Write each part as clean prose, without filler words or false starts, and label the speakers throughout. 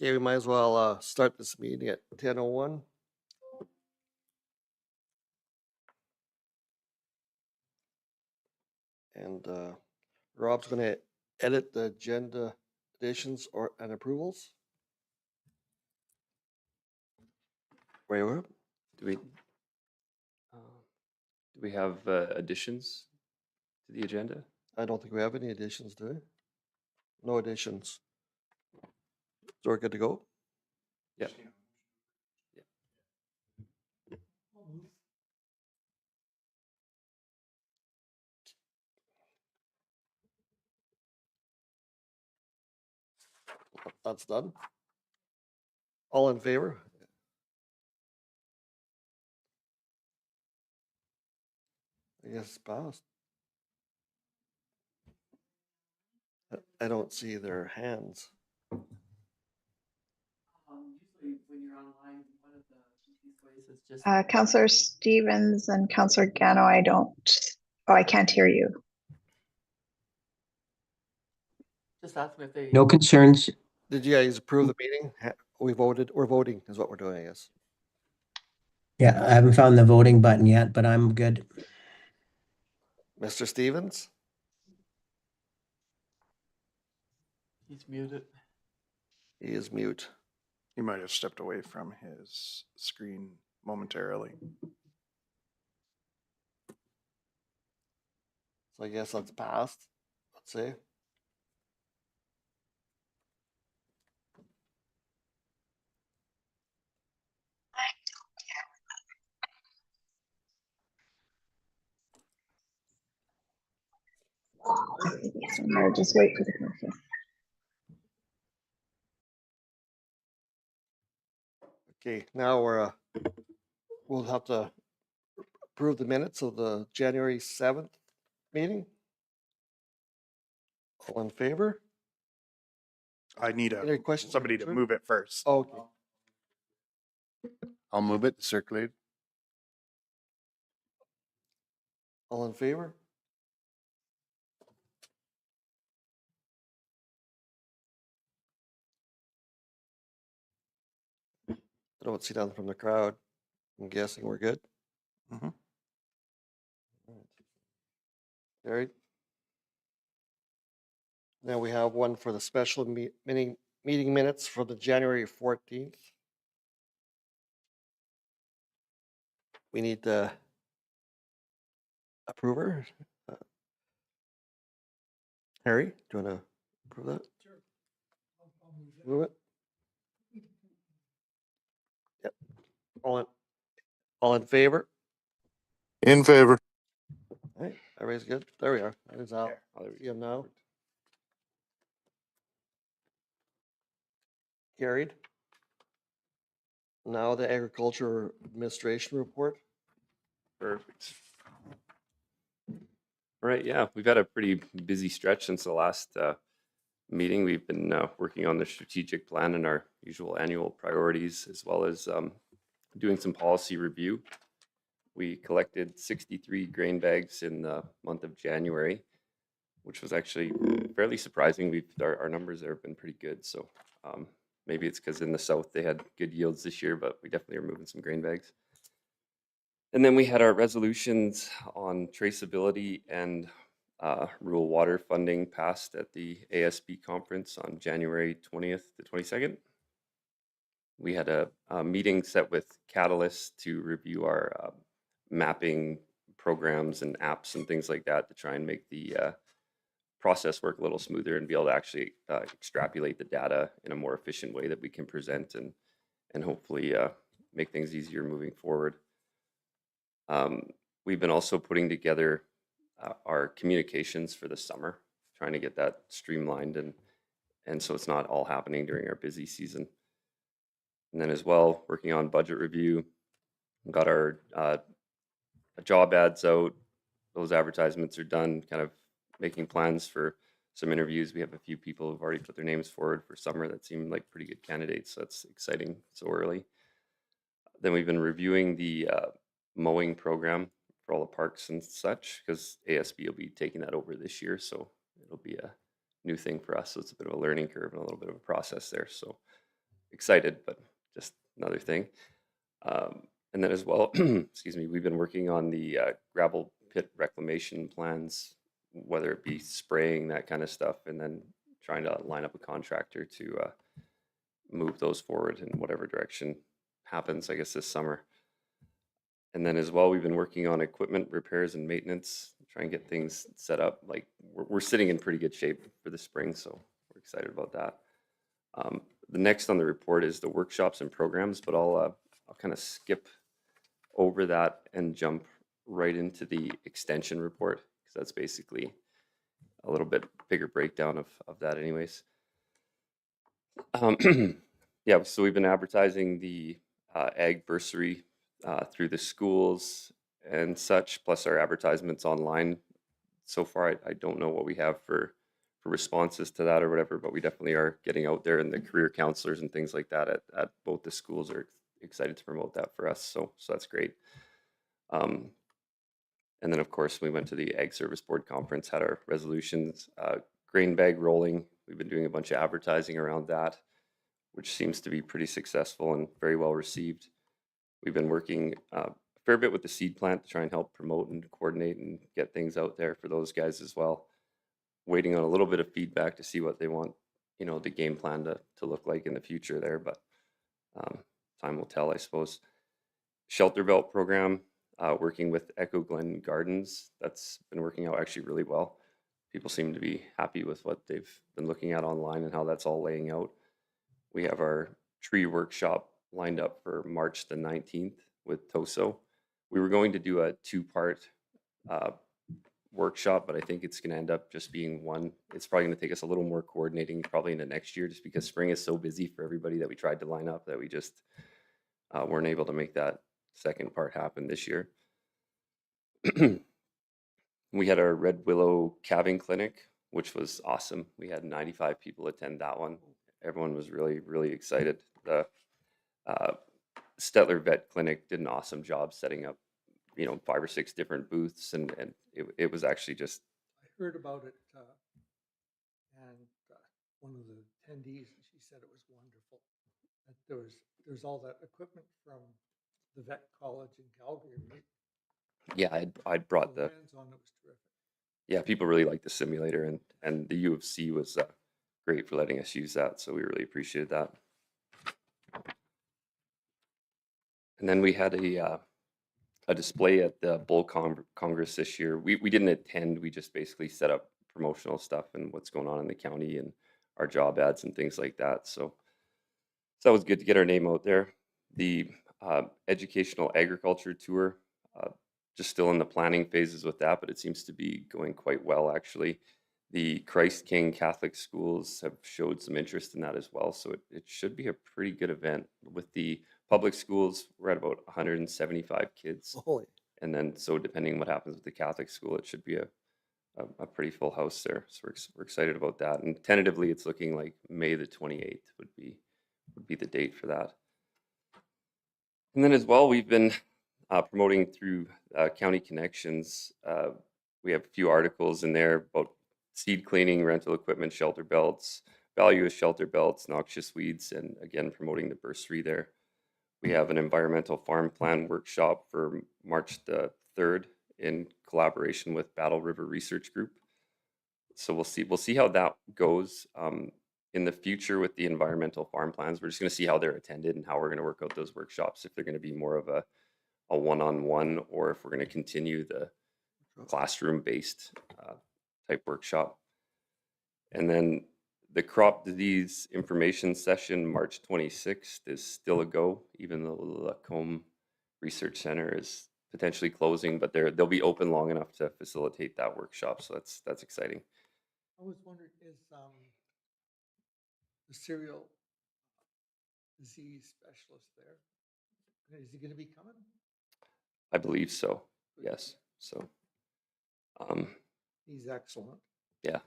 Speaker 1: Okay, we might as well start this meeting at 10:01. And Rob's going to edit the agenda additions and approvals. Wait, what?
Speaker 2: Do we have additions to the agenda?
Speaker 1: I don't think we have any additions, do we? No additions. So we're good to go?
Speaker 2: Yeah.
Speaker 1: That's done. All in favor? I guess it's passed. I don't see their hands.
Speaker 3: Usually when you're online, one of the easiest ways is just
Speaker 4: Councillor Stevens and Councillor Gano, I can't hear you.
Speaker 3: just ask them if they.
Speaker 5: No concerns.
Speaker 1: Did you guys approve the meeting? We voted. We're voting is what we're doing, I guess.
Speaker 5: Yeah, I haven't found the voting button yet, but I'm good.
Speaker 1: Mr. Stevens?
Speaker 3: He's muted.
Speaker 1: He is mute.
Speaker 6: He might have stepped away from his screen momentarily.
Speaker 1: So I guess that's passed. Let's see.
Speaker 4: No, just wait for the commercial.
Speaker 1: Okay, now we'll have to approve the minutes of the January 7th meeting. All in favor?
Speaker 6: I need
Speaker 1: Any questions?
Speaker 6: somebody to move it first.
Speaker 1: Okay.
Speaker 7: I'll move it, circulate.
Speaker 1: All in favor? I don't see nothing from the crowd. I'm guessing we're good.
Speaker 6: Mhm.
Speaker 1: Carried. Now we have one for the special meeting minutes for the January 14th. We need to approve her. Harry, do you want to approve that?
Speaker 3: Sure.
Speaker 1: Move it. Yep. All in favor?
Speaker 7: In favor.
Speaker 1: All right, everybody's good. There we are. That is out.
Speaker 6: There.
Speaker 1: I'll see him now. Carried. Now the agriculture administration report.
Speaker 2: Perfect. All right, yeah, we've had a pretty busy stretch since the last meeting. We've been working on the strategic plan and our usual annual priorities, as well as doing some policy review. We collected 63 grain bags in the month of January, which was actually fairly surprising. Our numbers there have been pretty good. So maybe it's because in the south they had good yields this year, but we definitely are moving some grain bags. And then we had our resolutions on traceability and rural water funding passed at the ASB conference on January 20th to 22nd. We had a meeting set with Catalyst to review our mapping programs and apps and things like that to try and make the process work a little smoother and be able to actually extrapolate the data in a more efficient way that we can present and hopefully make things easier moving forward. We've been also putting together our communications for the summer, trying to get that streamlined and so it's not all happening during our busy season. And then as well, working on budget review, we got our job ads out. Those advertisements are done, kind of making plans for some interviews. We have a few people who've already put their names forward for summer that seem like pretty good candidates. So that's exciting so early. Then we've been reviewing the mowing program for all the parks and such, because ASB will be taking that over this year. So it'll be a new thing for us. So it's a bit of a learning curve and a little bit of a process there. So excited, but just another thing. And then as well, excuse me, we've been working on the gravel pit reclamation plans, whether it be spraying, that kind of stuff, and then trying to line up a contractor to move those forward in whatever direction happens, I guess, this summer. And then as well, we've been working on equipment repairs and maintenance, try and get things set up. Like we're sitting in pretty good shape for the spring, so we're excited about that. The next on the report is the workshops and programs, but I'll kind of skip over that and jump right into the extension report, because that's basically a little bit bigger breakdown of that anyways. Yeah, so we've been advertising the ag bursary through the schools and such, plus our advertisements online. So far, I don't know what we have for responses to that or whatever, but we definitely are getting out there, and the career counselors and things like that at both the schools are excited to promote that for us. So that's great. And then of course we went to the Ag Service Board conference, had our resolutions, grain bag rolling. We've been doing a bunch of advertising around that, which seems to be pretty successful and very well received. We've been working a fair bit with the seed plant to try and help promote and coordinate and get things out there for those guys as well. Waiting on a little bit of feedback to see what they want, the game plan to look like in the future there, but time will tell, I suppose. Shelter belt program, working with Echo Glen Gardens, that's been working out actually really well. People seem to be happy with what they've been looking at online and how that's all laying out. We have our tree workshop lined up for March the 19th with TOSO. We were going to do a 2-part workshop, but I think it's going to end up just being one. It's probably going to take us a little more coordinating probably into next year, just because spring is so busy for everybody that we tried to line up that we just weren't able to make that second part happen this year. We had our Red Willow calving clinic, which was awesome. We had 95 people attend that one. Everyone was really, really excited. The Stettler Vet Clinic did an awesome job setting up, 5 or 6 different booths, and it was actually just.
Speaker 8: I heard about it, and one of the attendees, she said it was wonderful. That there's all that equipment from the vet college in Calgary, right?
Speaker 2: Yeah, I'd brought
Speaker 8: So
Speaker 2: the.
Speaker 8: hands-on, it was terrific.
Speaker 2: Yeah, people really liked the simulator, and the U of C was great for letting us use that, so we really appreciated that. And then we had a display at the Bull Congress this year. We didn't attend, we just basically set up promotional stuff and what's going on in the county and our job ads and things like that. So that was good to get our name out there. The educational agriculture tour, just still in the planning phases with that, but it seems to be going quite well actually. The Christ King Catholic schools have showed some interest in that as well, so it should be a pretty good event. With the public schools, we're at about 175 kids.
Speaker 1: Holy.
Speaker 2: And then, so depending on what happens with the Catholic school, it should be a pretty full house there. So we're excited about that. And tentatively, it's looking like May the 28th would be the date for that. And then as well, we've been promoting through County Connections. We have a few articles in there about seed cleaning, rental equipment, shelter belts, value of shelter belts, noxious weeds, and again, promoting the bursary there. We have an environmental farm plan workshop for March the 3rd in collaboration with Battle River Research Group. So we'll see how that goes in the future with the environmental farm plans. We're just going to see how they're attended and how we're going to work out those workshops, if they're going to be more of a one-on-one, or if we're going to continue the classroom-based type workshop. And then the crop disease information session, March 26th, is still a go, even though the Lacombe Research Center is potentially closing, but they'll be open long enough to facilitate that workshop. So that's exciting.
Speaker 8: I was wondering, is the cereal disease specialist there? Is he going to be coming?
Speaker 2: I believe so. Yes. So.
Speaker 8: He's excellent.
Speaker 2: Yeah.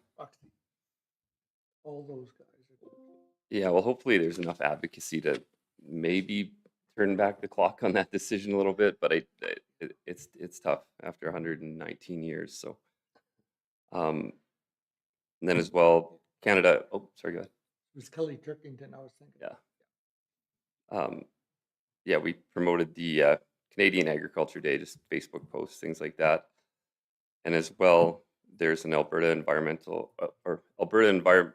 Speaker 8: All those guys are good.
Speaker 2: Yeah. Well, hopefully there's enough advocacy to maybe turn back the clock on that decision a little bit, but it's tough after 119 years. So. And then as well, Canada. Oh, sorry. Go ahead.
Speaker 8: It was Kelly Turkington, I was thinking.
Speaker 2: Yeah. Yeah, we promoted the Canadian Agriculture Day, just Facebook posts, things like that. And as well, there's an Alberta Environmental or Alberta Environment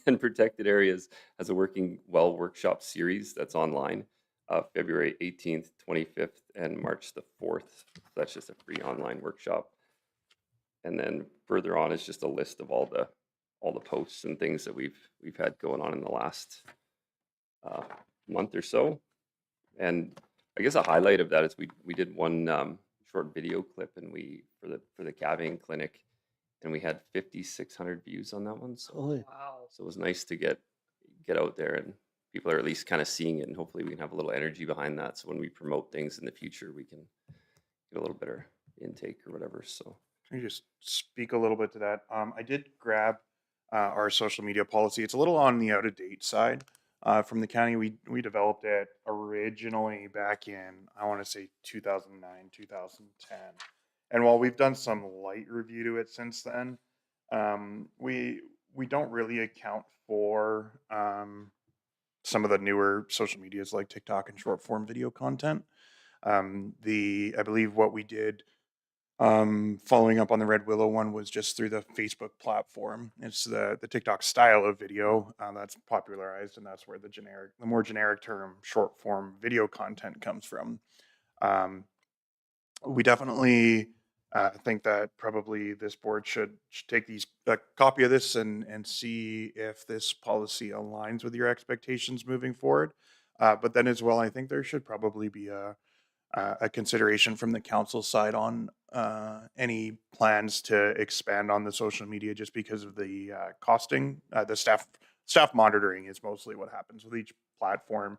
Speaker 2: and Protected Areas has a working well workshop series that's online, February 18th, 25th, and March the 4th. That's just a free online workshop. And then further on is just a list of all the posts and things that we've had going on in the last month or so. And I guess a highlight of that is we did one short video clip, and we for the calving clinic, and we had 5,600 views on that one. So
Speaker 1: Holy,
Speaker 8: Wow.
Speaker 2: it was nice to get out there, and people are at least kind of seeing it, and hopefully we can have a little energy behind that. So when we promote things in the future, we can get a little better intake or whatever. So
Speaker 6: Can you just speak a little bit to that? I did grab our social media policy. It's a little on the out of date side. From the county, we developed it originally back in, I want to say 2009, 2010. And while we've done some light review to it since then, we don't really account for some of the newer social medias like TikTok and short form video content. I believe what we did following up on the Red Willow one was just through the Facebook platform. It's the TikTok style of video that's popularized, and that's where the more generic term short form video content comes from. We definitely think that probably this board should take a copy of this and see if this policy aligns with your expectations moving forward. But then as well, I think there should probably be a consideration from the council side on any plans to expand on the social media, just because of the costing. The staff monitoring is mostly what happens with each platform.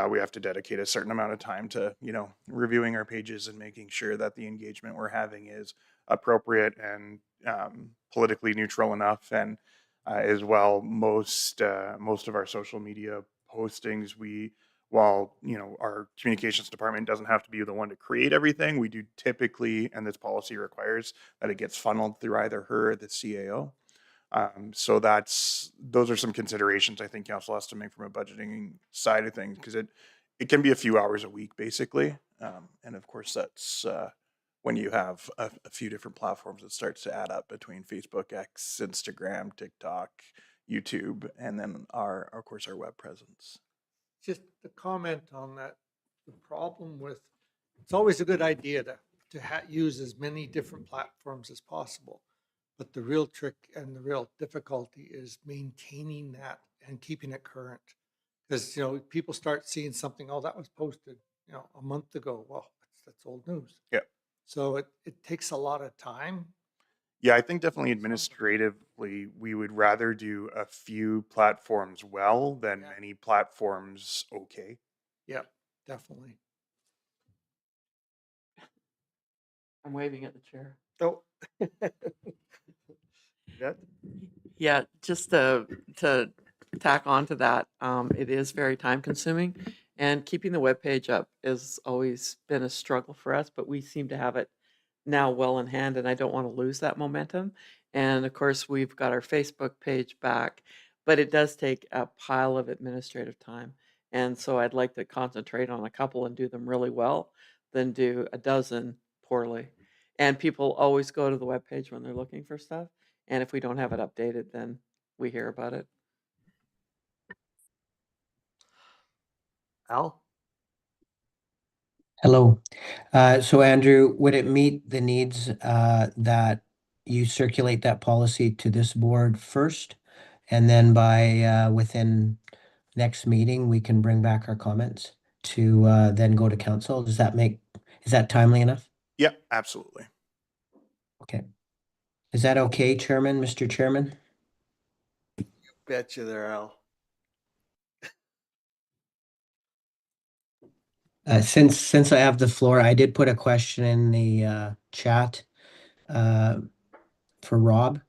Speaker 6: We have to dedicate a certain amount of time to, reviewing our pages and making sure that the engagement we're having is appropriate and politically neutral enough. And as well, most of our social media postings, while our communications department doesn't have to be the one to create everything, we do typically, and this policy requires that it gets funneled through either her or the CAO. So those are some considerations I think council has to make from a budgeting side of things, because it can be a few hours a week basically. And of course that's when you have a few different platforms, it starts to add up between Facebook, X, Instagram, TikTok, YouTube, and then of course our web presence.
Speaker 8: Just to comment on that, the problem with, it's always a good idea to use as many different platforms as possible. But the real trick and the real difficulty is maintaining that and keeping it current. Because, people start seeing something, oh, that was posted, a month ago. Well, that's old news.
Speaker 6: Yeah.
Speaker 8: So it takes a lot of time.
Speaker 6: Yeah, I think definitely administratively, we would rather do a few platforms well than
Speaker 8: Yeah.
Speaker 6: many platforms okay.
Speaker 8: Yeah, definitely.
Speaker 3: I'm waving at the chair.
Speaker 1: oh. Yeah,
Speaker 3: Yeah, just to tack on to that, it is very time consuming, and keeping the webpage up has always been a struggle for us, but we seem to have it now well in hand, and I don't want to lose that momentum. And of course, we've got our Facebook page back, but it does take a pile of administrative time. And so I'd like to concentrate on a couple and do them really well than do a dozen poorly. And people always go to the webpage when they're looking for stuff. And if we don't have it updated, then we hear about it.
Speaker 1: Al?
Speaker 5: Hello. So Andrew, would it meet the needs that you circulate that policy to this board first? And then by within next meeting, we can bring back our comments to then go to council? Is that timely enough?
Speaker 6: Yeah, absolutely.
Speaker 5: Okay. Is that okay, Chairman, Mr. Chairman?
Speaker 1: Bet you there, Al.
Speaker 5: Since I have the floor, I did put a question in the chat for Rob.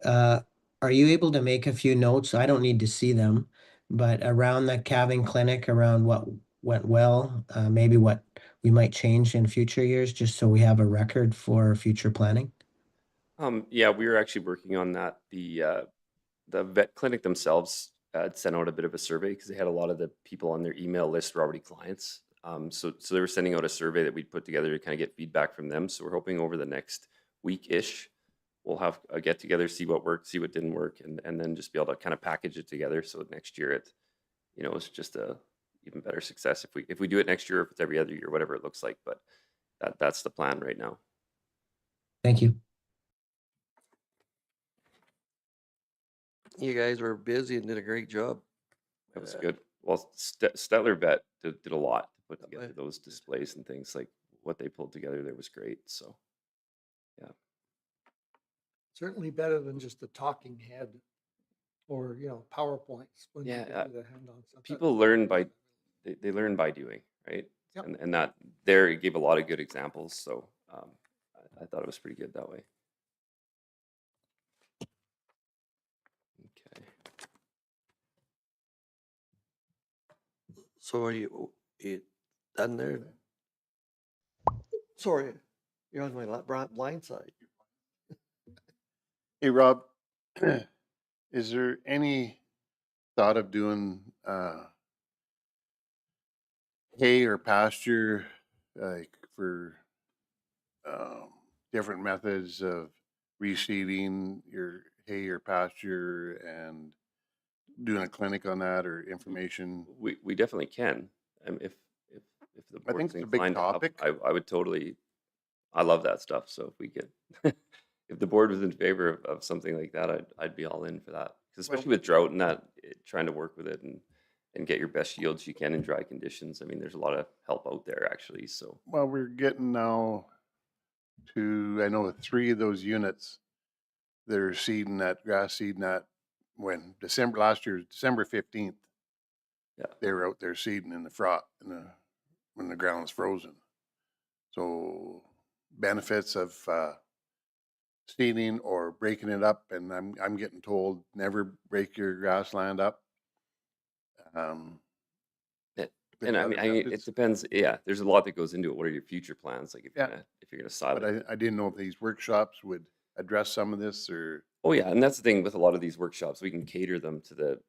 Speaker 5: Are you able to make a few notes? I don't need to see them, but around the calving clinic, around what went well, maybe what we might change in future years, just so we have a record for future planning?
Speaker 2: yeah, we were actually working on that. The vet clinic themselves sent out a bit of a survey because they had a lot of the people on their email list were already clients. So they were sending out a survey that we'd put together to kind of get feedback from them. So we're hoping over the next week-ish, we'll have a get together, see what worked, see what didn't work, and then just be able to kind of package it together. So next year it's just a even better success if we do it next year, or if it's every other year, whatever it looks like. But that's the plan right now.
Speaker 5: Thank you.
Speaker 1: You guys were busy and did a great job.
Speaker 2: That was good. Well, Stettler Bet did a lot to put
Speaker 1: Yeah,
Speaker 2: together
Speaker 1: but-
Speaker 2: those displays and things. Like what they pulled together there was great. So
Speaker 8: Certainly better than just a talking head or, PowerPoints. When you
Speaker 2: Yeah,
Speaker 8: get to the hands-on stuff.
Speaker 2: people learn by they learn by doing, right?
Speaker 8: Yep.
Speaker 2: And that there it gave a lot of good examples. So I thought it was pretty good that way. Okay.
Speaker 1: So are you done there? Sorry, you're on my blind side.
Speaker 7: Hey, Rob, is there any thought of doing hay or pasture, like for different methods of reseeding your hay or pasture and doing a clinic on that or information?
Speaker 2: We definitely can. If the
Speaker 7: I think
Speaker 2: board's
Speaker 7: it's a big
Speaker 2: inclined to help,
Speaker 7: topic.
Speaker 2: I would totally. I love that stuff. So if we could, if the board was in favor of something like that, I'd be all in for that. 'Cause especially with drought and that, trying to work with it and get your best yields you can in dry conditions. I mean, there's a lot of help out there actually. So
Speaker 7: Well, we're getting now to, I know 3 of those units that are seeding that, grass seeding that, when last year, December 15th.
Speaker 2: Yeah.
Speaker 7: They were out there seeding in the frost, when the ground was frozen. So benefits of seeding or breaking it up, and I'm getting told never break your grassland up.
Speaker 2: and I mean, it depends. Yeah, there's a lot that goes into it. What are your future plans? Like if
Speaker 7: Yeah.
Speaker 2: you're gonna silo
Speaker 7: But
Speaker 2: it.
Speaker 7: I didn't know if these workshops would address some of this, or
Speaker 2: Oh yeah, and that's the thing with a lot of these workshops, we can cater them to the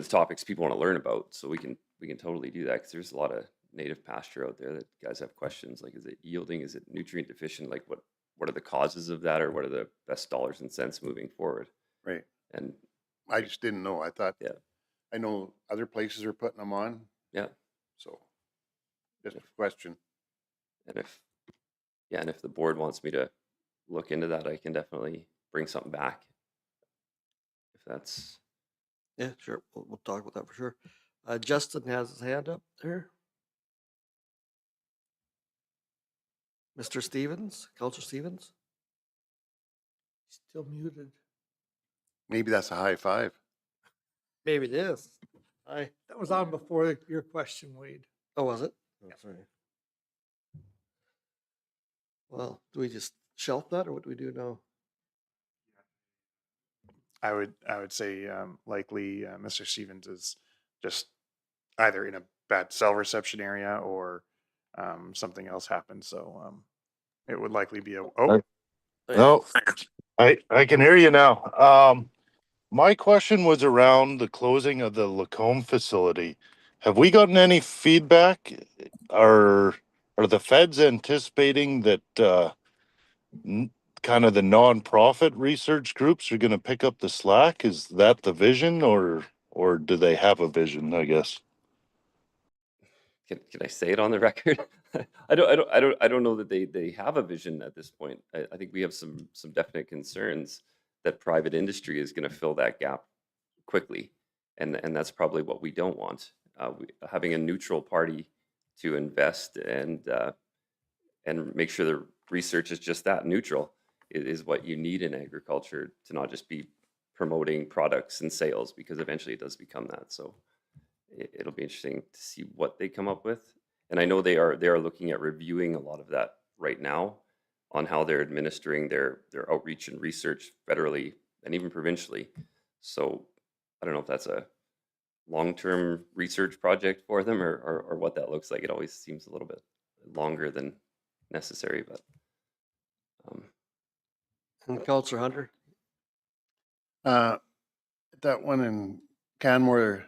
Speaker 2: topics people want to learn about. So we can totally do that because there's a lot of native pasture out there that guys have questions like, is it yielding? Is it nutrient deficient? Like what are the causes of that, or what are the best dollars and cents moving forward?
Speaker 7: right.
Speaker 2: And
Speaker 7: I just didn't know. I thought,
Speaker 2: Yeah.
Speaker 7: I know other places are putting them on,
Speaker 2: yeah,
Speaker 7: so just a question.
Speaker 2: and if the board wants me to look into that, I can definitely bring something back. If that's
Speaker 1: Yeah, sure. We'll talk about that for sure. Justin has his hand up there. Mr. Stevens, Counselor Stevens.
Speaker 8: Still muted.
Speaker 7: Maybe that's a high five.
Speaker 1: Maybe it is.
Speaker 8: That was on before your question, Wade.
Speaker 1: Oh, was it? Oh, sorry. Well, do we just shelf that or what do we do now?
Speaker 6: I would say likely Mr. Stevens is just either in a bad cell reception area or something else happened. So it would likely be
Speaker 7: No, I can hear you now. My question was around the closing of the Lacombe facility. Have we gotten any feedback? Are the feds anticipating that kind of the nonprofit research groups are going to pick up the slack? Is that the vision, or do they have a vision, I guess?
Speaker 2: Can I say it on the record? I don't know that they have a vision at this point. I think we have some definite concerns that private industry is going to fill that gap quickly, and that's probably what we don't want. Having a neutral party to invest and make sure the research is just that neutral is what you need in agriculture, to not just be promoting products and sales, because eventually it does become that. So it'll be interesting to see what they come up with. And I know they are looking at reviewing a lot of that right now on how they're administering their outreach and research federally and even provincially. So I don't know if that's a long-term research project for them or what that looks like. It always seems a little bit longer than necessary, but
Speaker 1: And Counselor Hunter.
Speaker 7: At
Speaker 9: that one in Canmore,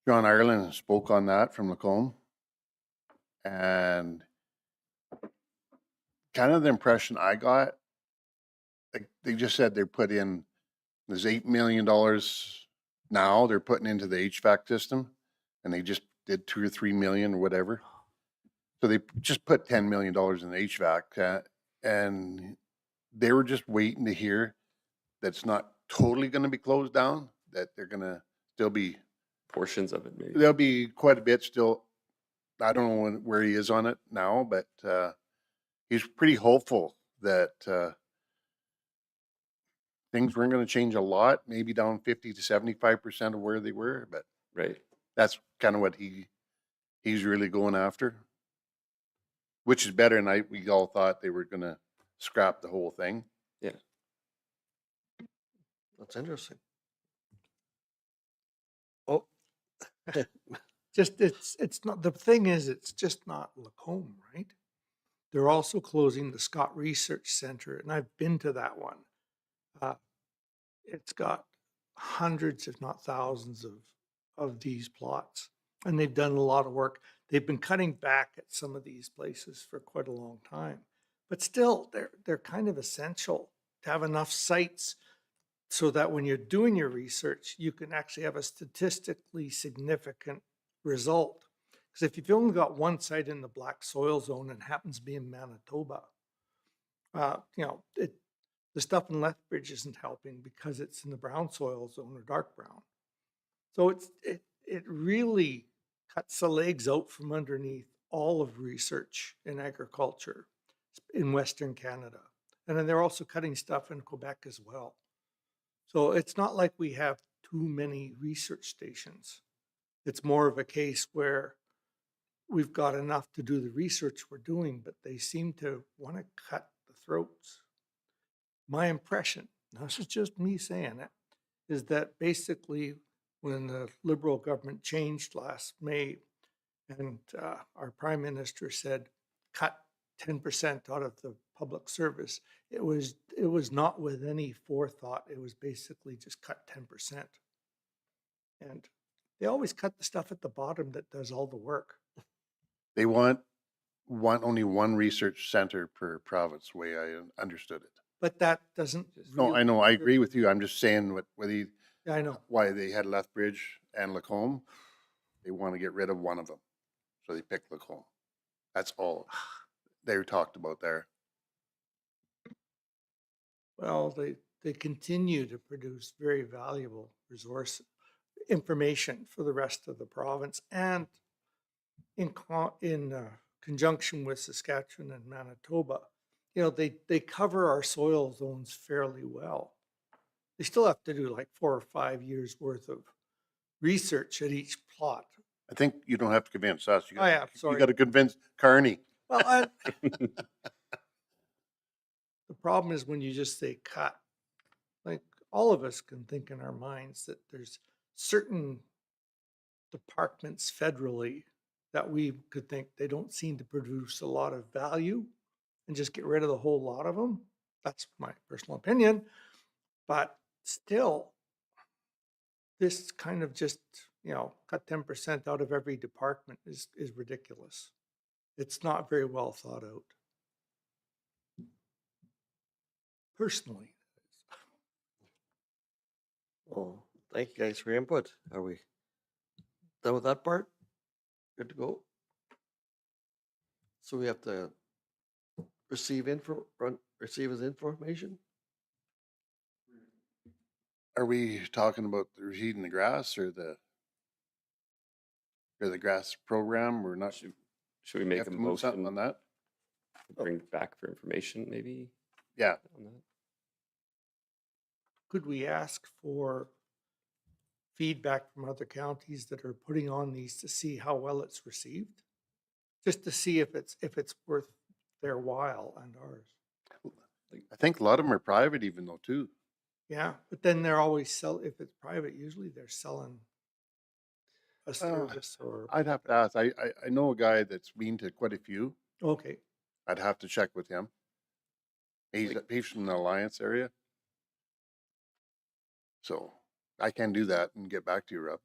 Speaker 9: John Ireland spoke on that from Lacombe. And kind of the impression I got, like they just said they're put in, there's $8 million now they're putting into the HVAC system, and they just did 2 or 3 million or whatever. So they just put $10 million in the HVAC, and they were just waiting to hear that's not totally going to be closed down, that they're going to still be,
Speaker 2: Portions of it, maybe.
Speaker 9: there'll be quite a bit still. I don't know where he is on it now, but he's pretty hopeful that things weren't going to change a lot, maybe down 50 to 75% of where they were, but
Speaker 2: Right.
Speaker 9: that's kind of what he's really going after, which is better than we all thought they were going to scrap the whole thing.
Speaker 2: Yeah.
Speaker 1: That's interesting. Oh,
Speaker 8: Just, it's not, the thing is, it's just not Lacombe, right? They're also closing the Scott Research Center, and I've been to that one. It's got hundreds, if not thousands of these plots, and they've done a lot of work. They've been cutting back at some of these places for quite a long time, but still they're kind of essential to have enough sites so that when you're doing your research, you can actually have a statistically significant result. Because if you've only got one site in the black soil zone and happens to be in Manitoba, the stuff in Lethbridge isn't helping because it's in the brown soil zone or dark brown. So it really cuts the legs out from underneath all of research in agriculture in Western Canada. And then they're also cutting stuff in Quebec as well. So it's not like we have too many research stations. It's more of a case where we've got enough to do the research we're doing, but they seem to want to cut the throats. My impression, this is just me saying it, is that basically when the Liberal government changed last May and our Prime Minister said, cut 10% out of the public service, it was not with any forethought. It was basically just cut 10%. And they always cut the stuff at the bottom that does all the work.
Speaker 9: They want only one research center per province, the way I understood it.
Speaker 8: But that doesn't.
Speaker 9: No, I know, I agree with you. I'm just saying
Speaker 8: Yeah, I know.
Speaker 9: why they had Lethbridge and Lacombe. They want to get rid of one of them. So they picked Lacombe. That's all they talked about there.
Speaker 8: Well, they continue to produce very valuable resource information for the rest of the province, and in conjunction with Saskatchewan and Manitoba, they cover our soil zones fairly well. They still have to do like 4 or 5 years worth of research at each plot.
Speaker 9: I think you don't have to convince us. You got,
Speaker 8: Sorry.
Speaker 9: You got to convince Carney.
Speaker 8: Well, the problem is when you just say cut, like all of us can think in our minds that there's certain departments federally that we could think they don't seem to produce a lot of value and just get rid of the whole lot of them. That's my personal opinion. But still, this kind of just, cut 10% out of every department is ridiculous. It's not very well thought out. Personally.
Speaker 1: well, thank you guys for your input. Are we done with that part? Good to go? So we have to receive his information?
Speaker 9: Are we talking about the heating the grass or the grass program? We're not.
Speaker 2: Should we make
Speaker 9: have
Speaker 2: a
Speaker 9: to move something
Speaker 2: motion
Speaker 9: on that?
Speaker 2: bring back for information, maybe?
Speaker 9: Yeah.
Speaker 2: On that?
Speaker 8: Could we ask for feedback from other counties that are putting on these to see how well it's received? Just to see if it's worth their while and ours.
Speaker 9: I think a lot of them are private even though too.
Speaker 8: Yeah, but then they're always if it's private, usually they're selling a service or.
Speaker 9: I'd have to ask. I know a guy that's been to quite a few.
Speaker 8: Okay,
Speaker 9: I'd have to check with him. He's from the Alliance area. So I can do that and get back to you, Rob.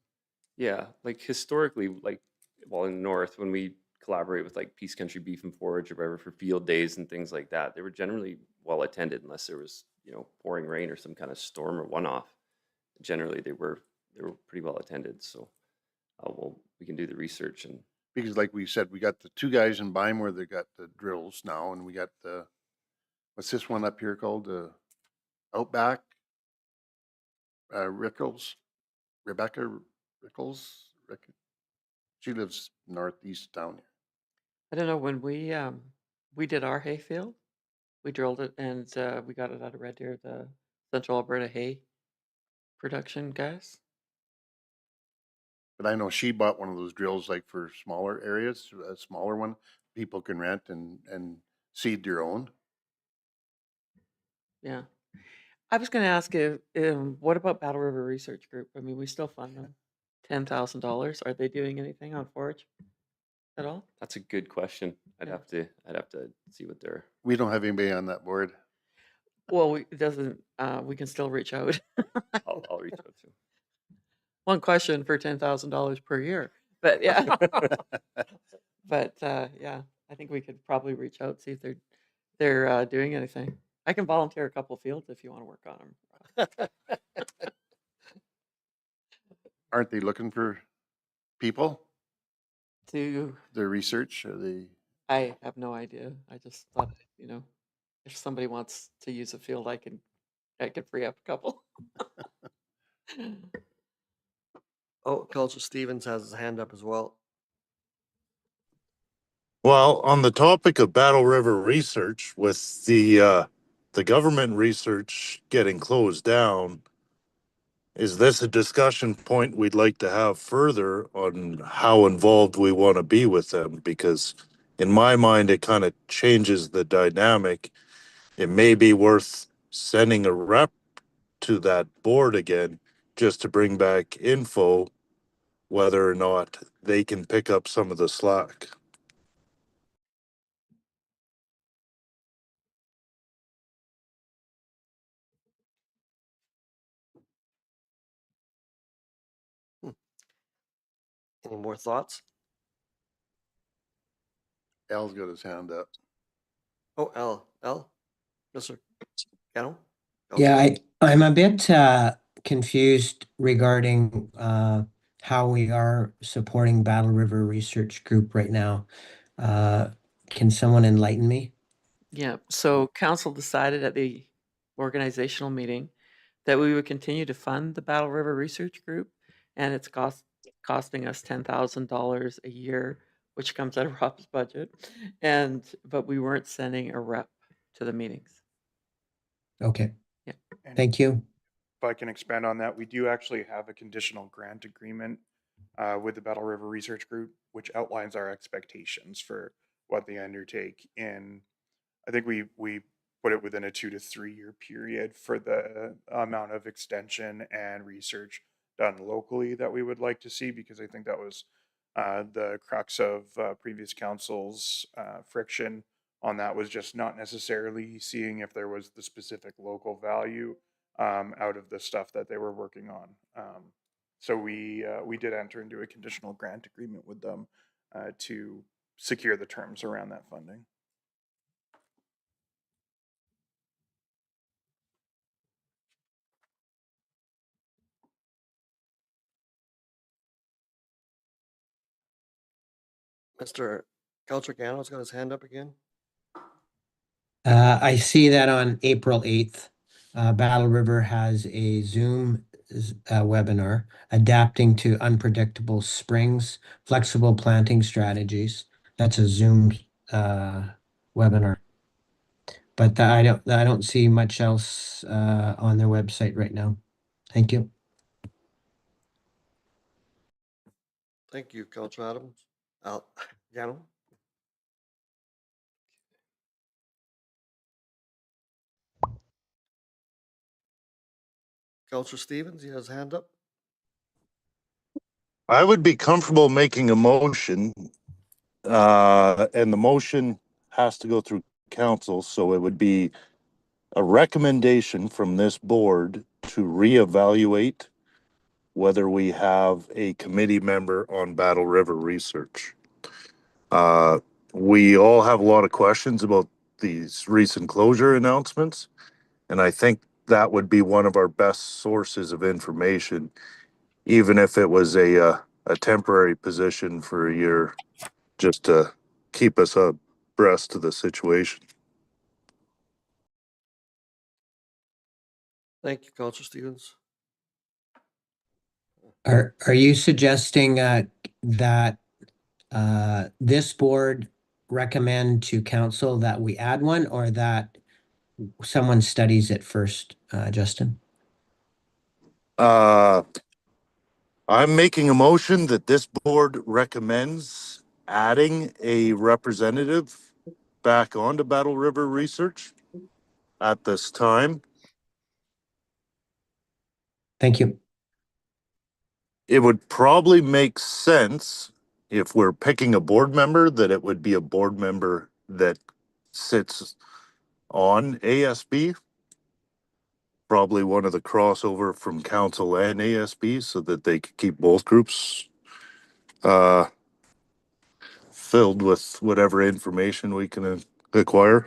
Speaker 2: Yeah, like historically, like, well, in the north, when we collaborate with like Peace Country Beef and Forage or whatever for field days and things like that, they were generally well attended unless there was, pouring rain or some kind of storm or one-off. Generally, they were pretty well attended. So, we can do the research and
Speaker 9: Because like we said, we got the two guys in Bymore that got the drills now, and we got the, what's this one up here called? Outback? Rebecca Rickles? She lives northeast town here.
Speaker 3: I don't know, when we did our hayfield, we drilled it and we got it out of Red Deer, the Central Alberta hay production guys.
Speaker 9: But I know she bought one of those drills like for smaller areas, a smaller one, people can rent and seed their own.
Speaker 3: Yeah. I was going to ask if, what about Battle River Research Group? I mean, we still fund them. $10,000. Are they doing anything on forage at all?
Speaker 2: that's a good question. I'd
Speaker 3: Yeah.
Speaker 2: have to see what they're.
Speaker 9: We don't have anybody on that board.
Speaker 3: Well, it doesn't. We can still reach out.
Speaker 2: I'll reach out to.
Speaker 3: One question for $10,000 per year, but yeah, but yeah, I think we could probably reach out, see if they're doing anything. I can volunteer a couple fields if you want to work on them.
Speaker 9: Aren't they looking for people?
Speaker 3: To
Speaker 9: Their research, are they?
Speaker 3: I have no idea. I just thought, if somebody wants to use a field, I could free up a couple.
Speaker 1: Oh, Counselor Stevens has his hand up as well.
Speaker 7: Well, on the topic of Battle River research, with the government research getting closed down, is this a discussion point we'd like to have further on how involved we want to be with them? Because in my mind, it kind of changes the dynamic. It may be worth sending a rep to that board again just to bring back info, whether or not they can pick up some of the slack.
Speaker 1: Any more thoughts?
Speaker 9: Al's got his hand up.
Speaker 1: Oh, Al, Mr. Gano?
Speaker 5: Yeah, I'm a bit confused regarding how we are supporting Battle River Research Group right now. Can someone enlighten me?
Speaker 3: Yeah, so council decided at the organizational meeting that we would continue to fund the Battle River Research Group, and it's costing us $10,000 a year, which comes out of Rob's budget, but we weren't sending a rep to the meetings.
Speaker 5: Okay,
Speaker 6: And
Speaker 5: thank you.
Speaker 6: if I can expand on that, we do actually have a conditional grant agreement with the Battle River Research Group, which outlines our expectations for what they undertake. And I think we put it within a 2 to 3 year period for the amount of extension and research done locally that we would like to see, because I think that was the crux of previous council's friction on that, was just not necessarily seeing if there was the specific local value out of the stuff that they were working on. So we did enter into a conditional grant agreement with them to secure the terms around that funding.
Speaker 1: Mr. Counselor Gano's got his hand up again.
Speaker 5: I see that on April 8th, Battle River has a Zoom webinar, Adapting to Unpredictable Springs, Flexible Planting Strategies. That's a Zoom webinar. But I don't see much else on their website right now. Thank you.
Speaker 1: Thank you, Counselor Adams. Al, Gano? Counselor Stevens, he has his hand up.
Speaker 7: I would be comfortable making a motion, and the motion has to go through council, so it would be a recommendation from this board to reevaluate whether we have a committee member on Battle River research. We all have a lot of questions about these recent closure announcements, and I think that would be one of our best sources of information, even if it was a temporary position for a year, just to keep us abreast of the situation.
Speaker 1: Thank you, Counselor Stevens.
Speaker 5: Are you suggesting that this board recommend to council that we add one, or that someone studies it first, Justin?
Speaker 7: I'm making a motion that this board recommends adding a representative back onto Battle River Research at this time.
Speaker 5: Thank you.
Speaker 7: It would probably make sense if we're picking a board member that it would be a board member that sits on ASB, probably one of the crossover from council and ASB, so that they could keep both groups filled with whatever information we can acquire.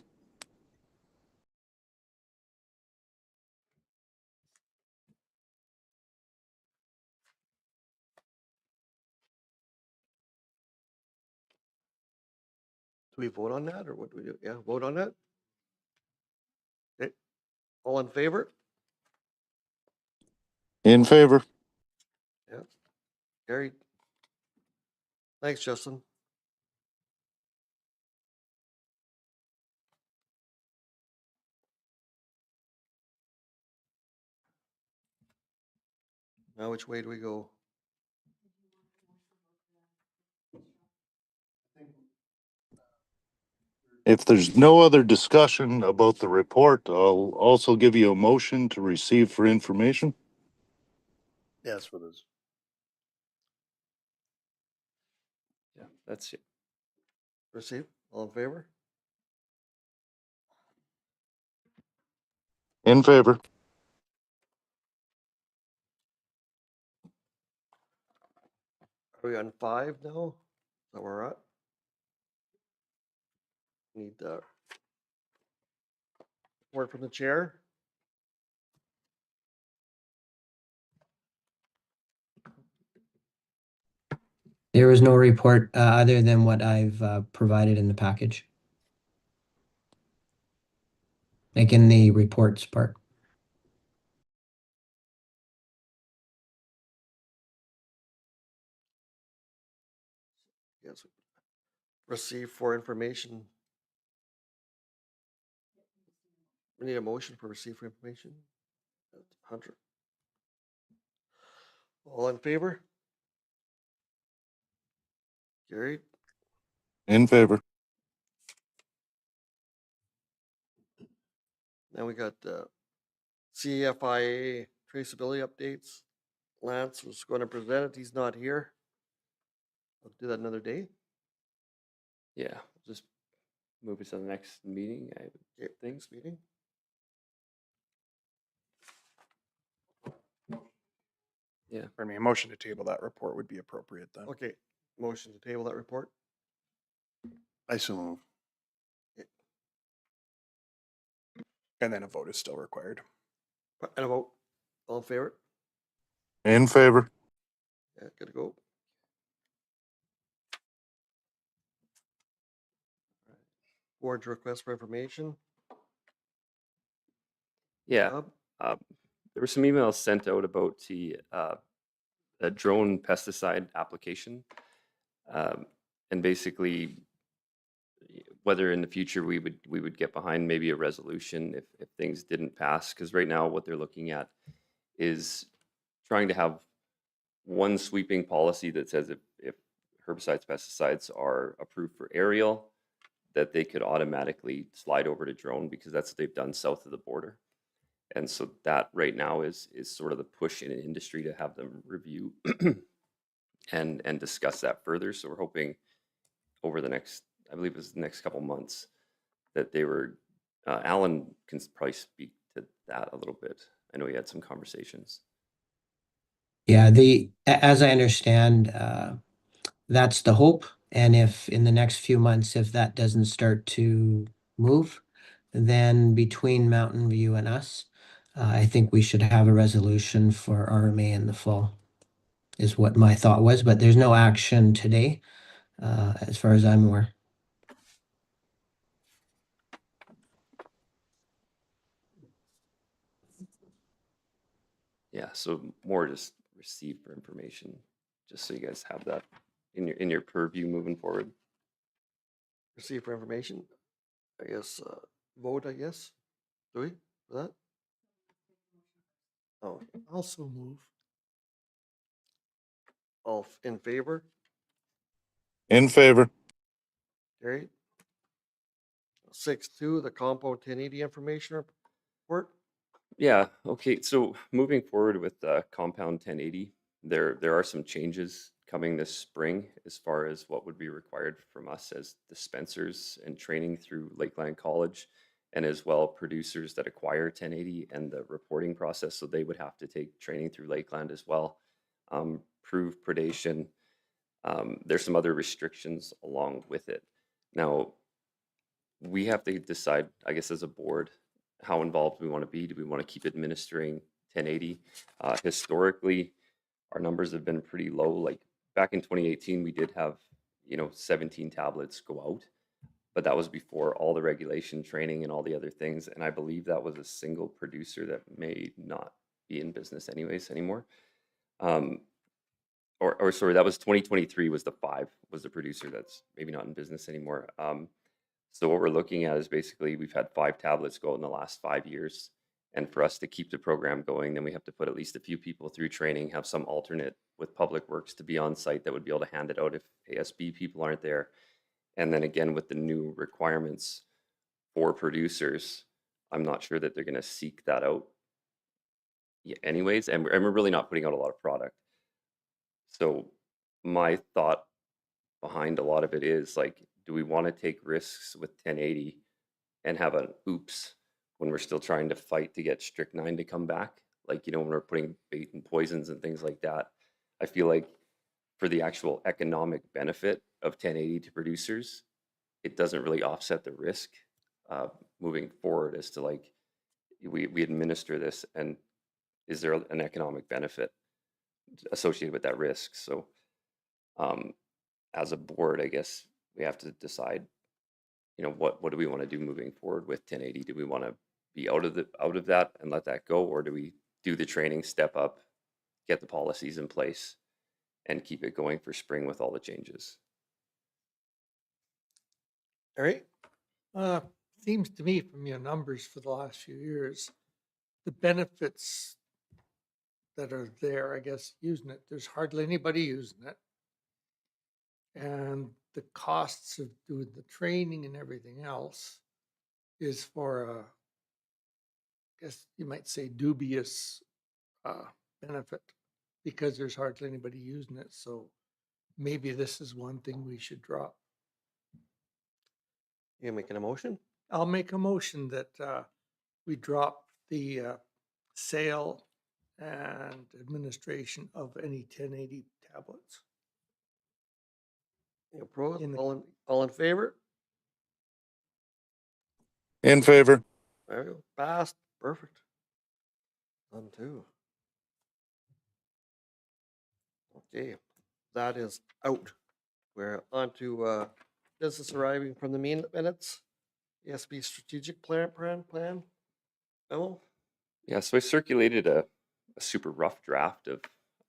Speaker 1: Do we vote on that or what do we do? Yeah, vote on that? Okay, all in favor?
Speaker 7: In favor.
Speaker 1: Yeah, carried. Thanks, Justin. Now which way do we go?
Speaker 7: If there's no other discussion about the report, I'll also give you a motion to receive for information.
Speaker 9: Yes, what is?
Speaker 2: Yeah, that's it.
Speaker 1: Receive, all in favor?
Speaker 7: In favor.
Speaker 1: Are we on 5 now? Is that where we're at? Need word from the chair?
Speaker 5: There was no report other than what I've provided in the package. Like in the reports part.
Speaker 1: Yes. Receive for information. We need a motion for receive for information. Hunter. All in favor? Carried.
Speaker 7: In favor.
Speaker 1: Then we got CFIA traceability updates. Lance was going to present it. He's not here. I'll do that another day.
Speaker 2: Yeah, we'll just move it to the next meeting, I would think.
Speaker 1: Next meeting.
Speaker 2: Yeah.
Speaker 6: For me, a motion to table that report would be appropriate then.
Speaker 1: Okay, motion to table that report.
Speaker 9: I so move.
Speaker 6: And then a vote is still required.
Speaker 1: And a vote. All in favor?
Speaker 7: In favor.
Speaker 1: Yeah, gotta go. Board's request for information.
Speaker 2: Yeah.
Speaker 1: Bob?
Speaker 2: There were some emails sent out about the a drone pesticide application, and basically whether in the future we would get behind maybe a resolution if things didn't pass. Because right now what they're looking at is trying to have one sweeping policy that says if herbicides, pesticides are approved for aerial, that they could automatically slide over to drone, because that's what they've done south of the border. And so that right now is sort of the push in industry to have them review and discuss that further. So we're hoping over the next, I believe it's the next couple months, that they were, Alan can probably speak to that a little bit. I know he had some conversations.
Speaker 5: Yeah, as I understand, that's the hope. And if in the next few months, if that doesn't start to move, then between Mountain View and us, I think we should have a resolution for RMA in the fall, is what my thought was, but there's no action today, as far as I'm aware.
Speaker 2: Yeah, so more just receive for information, just so you guys have that in your purview moving forward.
Speaker 1: Receive for information, I guess, vote, I guess. Do we, for that? Oh,
Speaker 8: Also move.
Speaker 1: all in favor,
Speaker 7: In favor.
Speaker 1: carried. 6.2, the compound 1080 information report.
Speaker 2: Yeah, okay, so moving forward with Compound 1080, there are some changes coming this spring as far as what would be required from us as dispensers and training through Lakeland College, and as well producers that acquire 1080 and the reporting process, so they would have to take training through Lakeland as well. Prove predation. There's some other restrictions along with it. Now, we have to decide, I guess, as a board, how involved we want to be. Do we want to keep administering 1080? Historically, our numbers have been pretty low. Like back in 2018, we did have, 17 tablets go out, but that was before all the regulation training and all the other things. And I believe that was a single producer that may not be in business anyways anymore. Or sorry, that was 2023 was the producer that's maybe not in business anymore. So what we're looking at is basically we've had 5 tablets go out in the last 5 years. And for us to keep the program going, then we have to put at least a few people through training, have some alternate with Public Works to be on site that would be able to hand it out if ASB people aren't there. And then again, with the new requirements for producers, I'm not sure that they're going to seek that out anyways. And we're really not putting out a lot of product. So my thought behind a lot of it is like, do we want to take risks with 1080 and have an oops when we're still trying to fight to get strychnine to come back? Like, when we're putting bait and poisons and things like that. I feel like for the actual economic benefit of 1080 to producers, it doesn't really offset the risk moving forward as to like, we administer this and is there an economic benefit associated with that risk? So as a board, I guess we have to decide, what do we want to do moving forward with 1080? Do we want to be out of that and let that go, or do we do the training, step up, get the policies in place, and keep it going for spring with all the changes?
Speaker 1: All right,
Speaker 8: Seems to me from your numbers for the last few years, the benefits that are there, I guess, using it, there's hardly anybody using it. And the costs of doing the training and everything else is for a, I guess you might say, dubious benefit because there's hardly anybody using it. So maybe this is one thing we should drop.
Speaker 1: you making a motion?
Speaker 8: I'll make a motion that we drop the sale and administration of any 1080 tablets.
Speaker 1: You opposed?
Speaker 8: In the-
Speaker 1: All in favor?
Speaker 7: In favor.
Speaker 1: There we go. Passed. Perfect. Done too. Okay, that is out. We're on to business arriving from the minutes. ASB strategic plan. Memo?
Speaker 2: Yeah, so I circulated a super rough draft of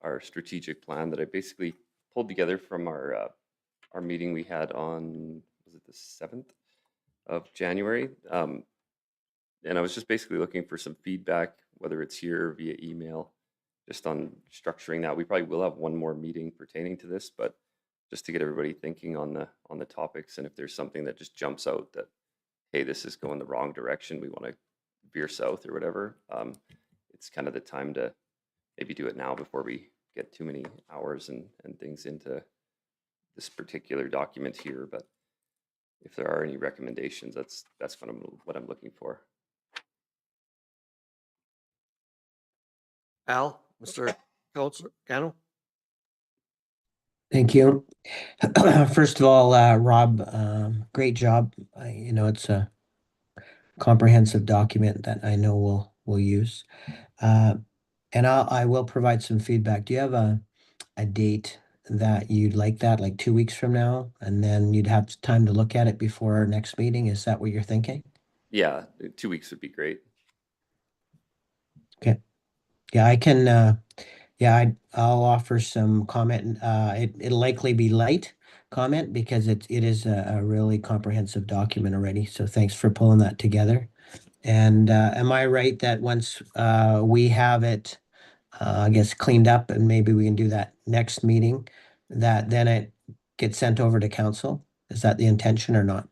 Speaker 2: our strategic plan that I basically pulled together from our meeting we had on, was it the 7th of January? And I was just basically looking for some feedback, whether it's here or via email, just on structuring that. We probably will have one more meeting pertaining to this, but just to get everybody thinking on the topics, and if there's something that just jumps out that, hey, this is going the wrong direction, we want to veer south or whatever, it's kind of the time to maybe do it now before we get too many hours and things into this particular document here. But if there are any recommendations, that's kind of what I'm looking for.
Speaker 1: Al, Mr. Counselor Gano?
Speaker 5: Thank you. First of all, Rob, great job. It's a comprehensive document that I know we'll use. And I will provide some feedback. Do you have a date that you'd like that, like 2 weeks from now? And then you'd have time to look at it before our next meeting? Is that what you're thinking?
Speaker 2: Yeah, 2 weeks would be great.
Speaker 5: Okay. Yeah, I can, I'll offer some comment. It'll likely be light comment because it is a really comprehensive document already. So thanks for pulling that together. And am I right that once we have it, I guess, cleaned up, and maybe we can do that next meeting, that then it gets sent over to council? Is that the intention or not?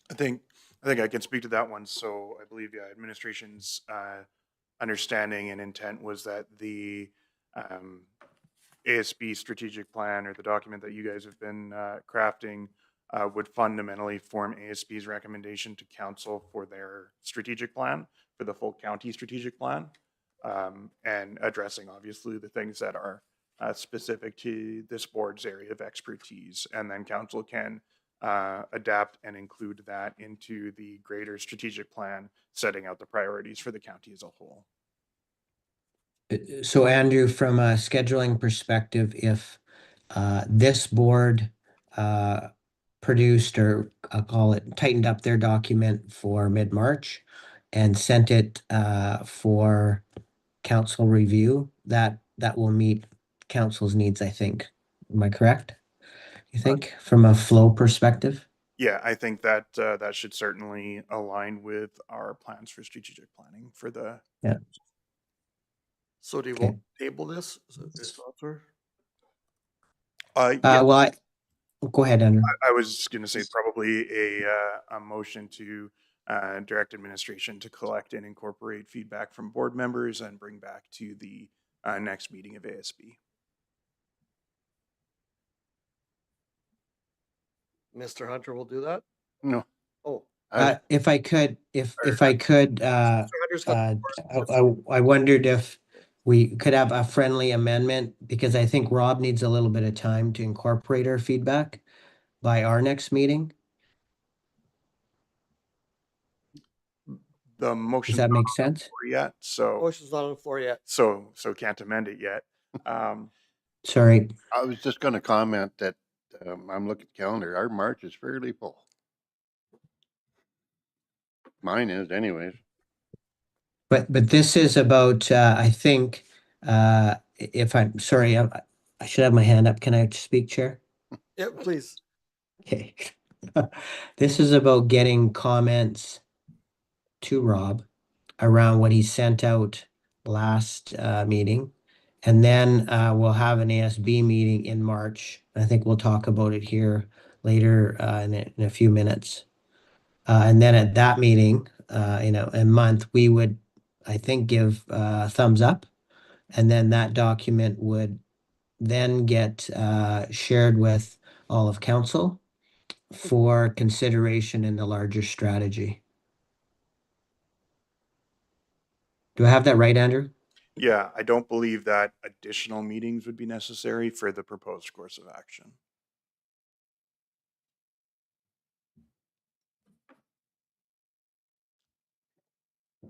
Speaker 6: I think I can speak to that one. So I believe, yeah, administration's understanding and intent was that the ASB strategic plan, or the document that you guys have been crafting, would fundamentally form ASB's recommendation to council for their strategic plan, for the full county strategic plan, and addressing obviously the things that are specific to this board's area of expertise. And then council can adapt and include that into the greater strategic plan, setting out the priorities for the county as a whole.
Speaker 5: So Andrew, from a scheduling perspective, if this board produced, or I'll call it tightened up, their document for mid-March and sent it for council review, that will meet council's needs, I think. Am I correct? You think, from a flow perspective?
Speaker 6: Yeah, I think that that should certainly align with our plans for strategic planning for the.
Speaker 5: Yeah.
Speaker 1: So do you
Speaker 5: Okay.
Speaker 1: want to table this? Counselor?
Speaker 6: Yeah,
Speaker 5: Well, go ahead, Andrew.
Speaker 6: I was going to say probably a motion to direct administration to collect and incorporate feedback from board members and bring back to the next meeting of ASB.
Speaker 1: Mr. Hunter will do that?
Speaker 9: No.
Speaker 1: Oh,
Speaker 5: If I could, if I could,
Speaker 1: Mr. Hunter's got the floor.
Speaker 5: I wondered if we could have a friendly amendment, because I think Rob needs a little bit of time to incorporate our feedback by our next meeting.
Speaker 6: The
Speaker 5: Does
Speaker 6: motion's
Speaker 5: that
Speaker 6: not
Speaker 5: make
Speaker 6: on
Speaker 5: sense?
Speaker 6: the floor yet, so
Speaker 1: Motion's not on the floor yet.
Speaker 6: so can't amend it yet.
Speaker 5: Sorry.
Speaker 9: I was just gonna comment that, I'm looking at the calendar, our March is fairly full. Mine is anyways.
Speaker 5: But this is about, I think, if I'm sorry, I should have my hand up. Can I speak, Chair?
Speaker 1: Yeah, please.
Speaker 5: Okay. This is about getting comments to Rob around what he sent out last meeting. And then we'll have an ASB meeting in March. I think we'll talk about it here later in a few minutes. And then at that meeting, a month, we would, I think, give thumbs up. And then that document would then get shared with all of council for consideration in the larger strategy. Do I have that right, Andrew?
Speaker 6: Yeah, I don't believe that additional meetings would be necessary for the proposed course of action.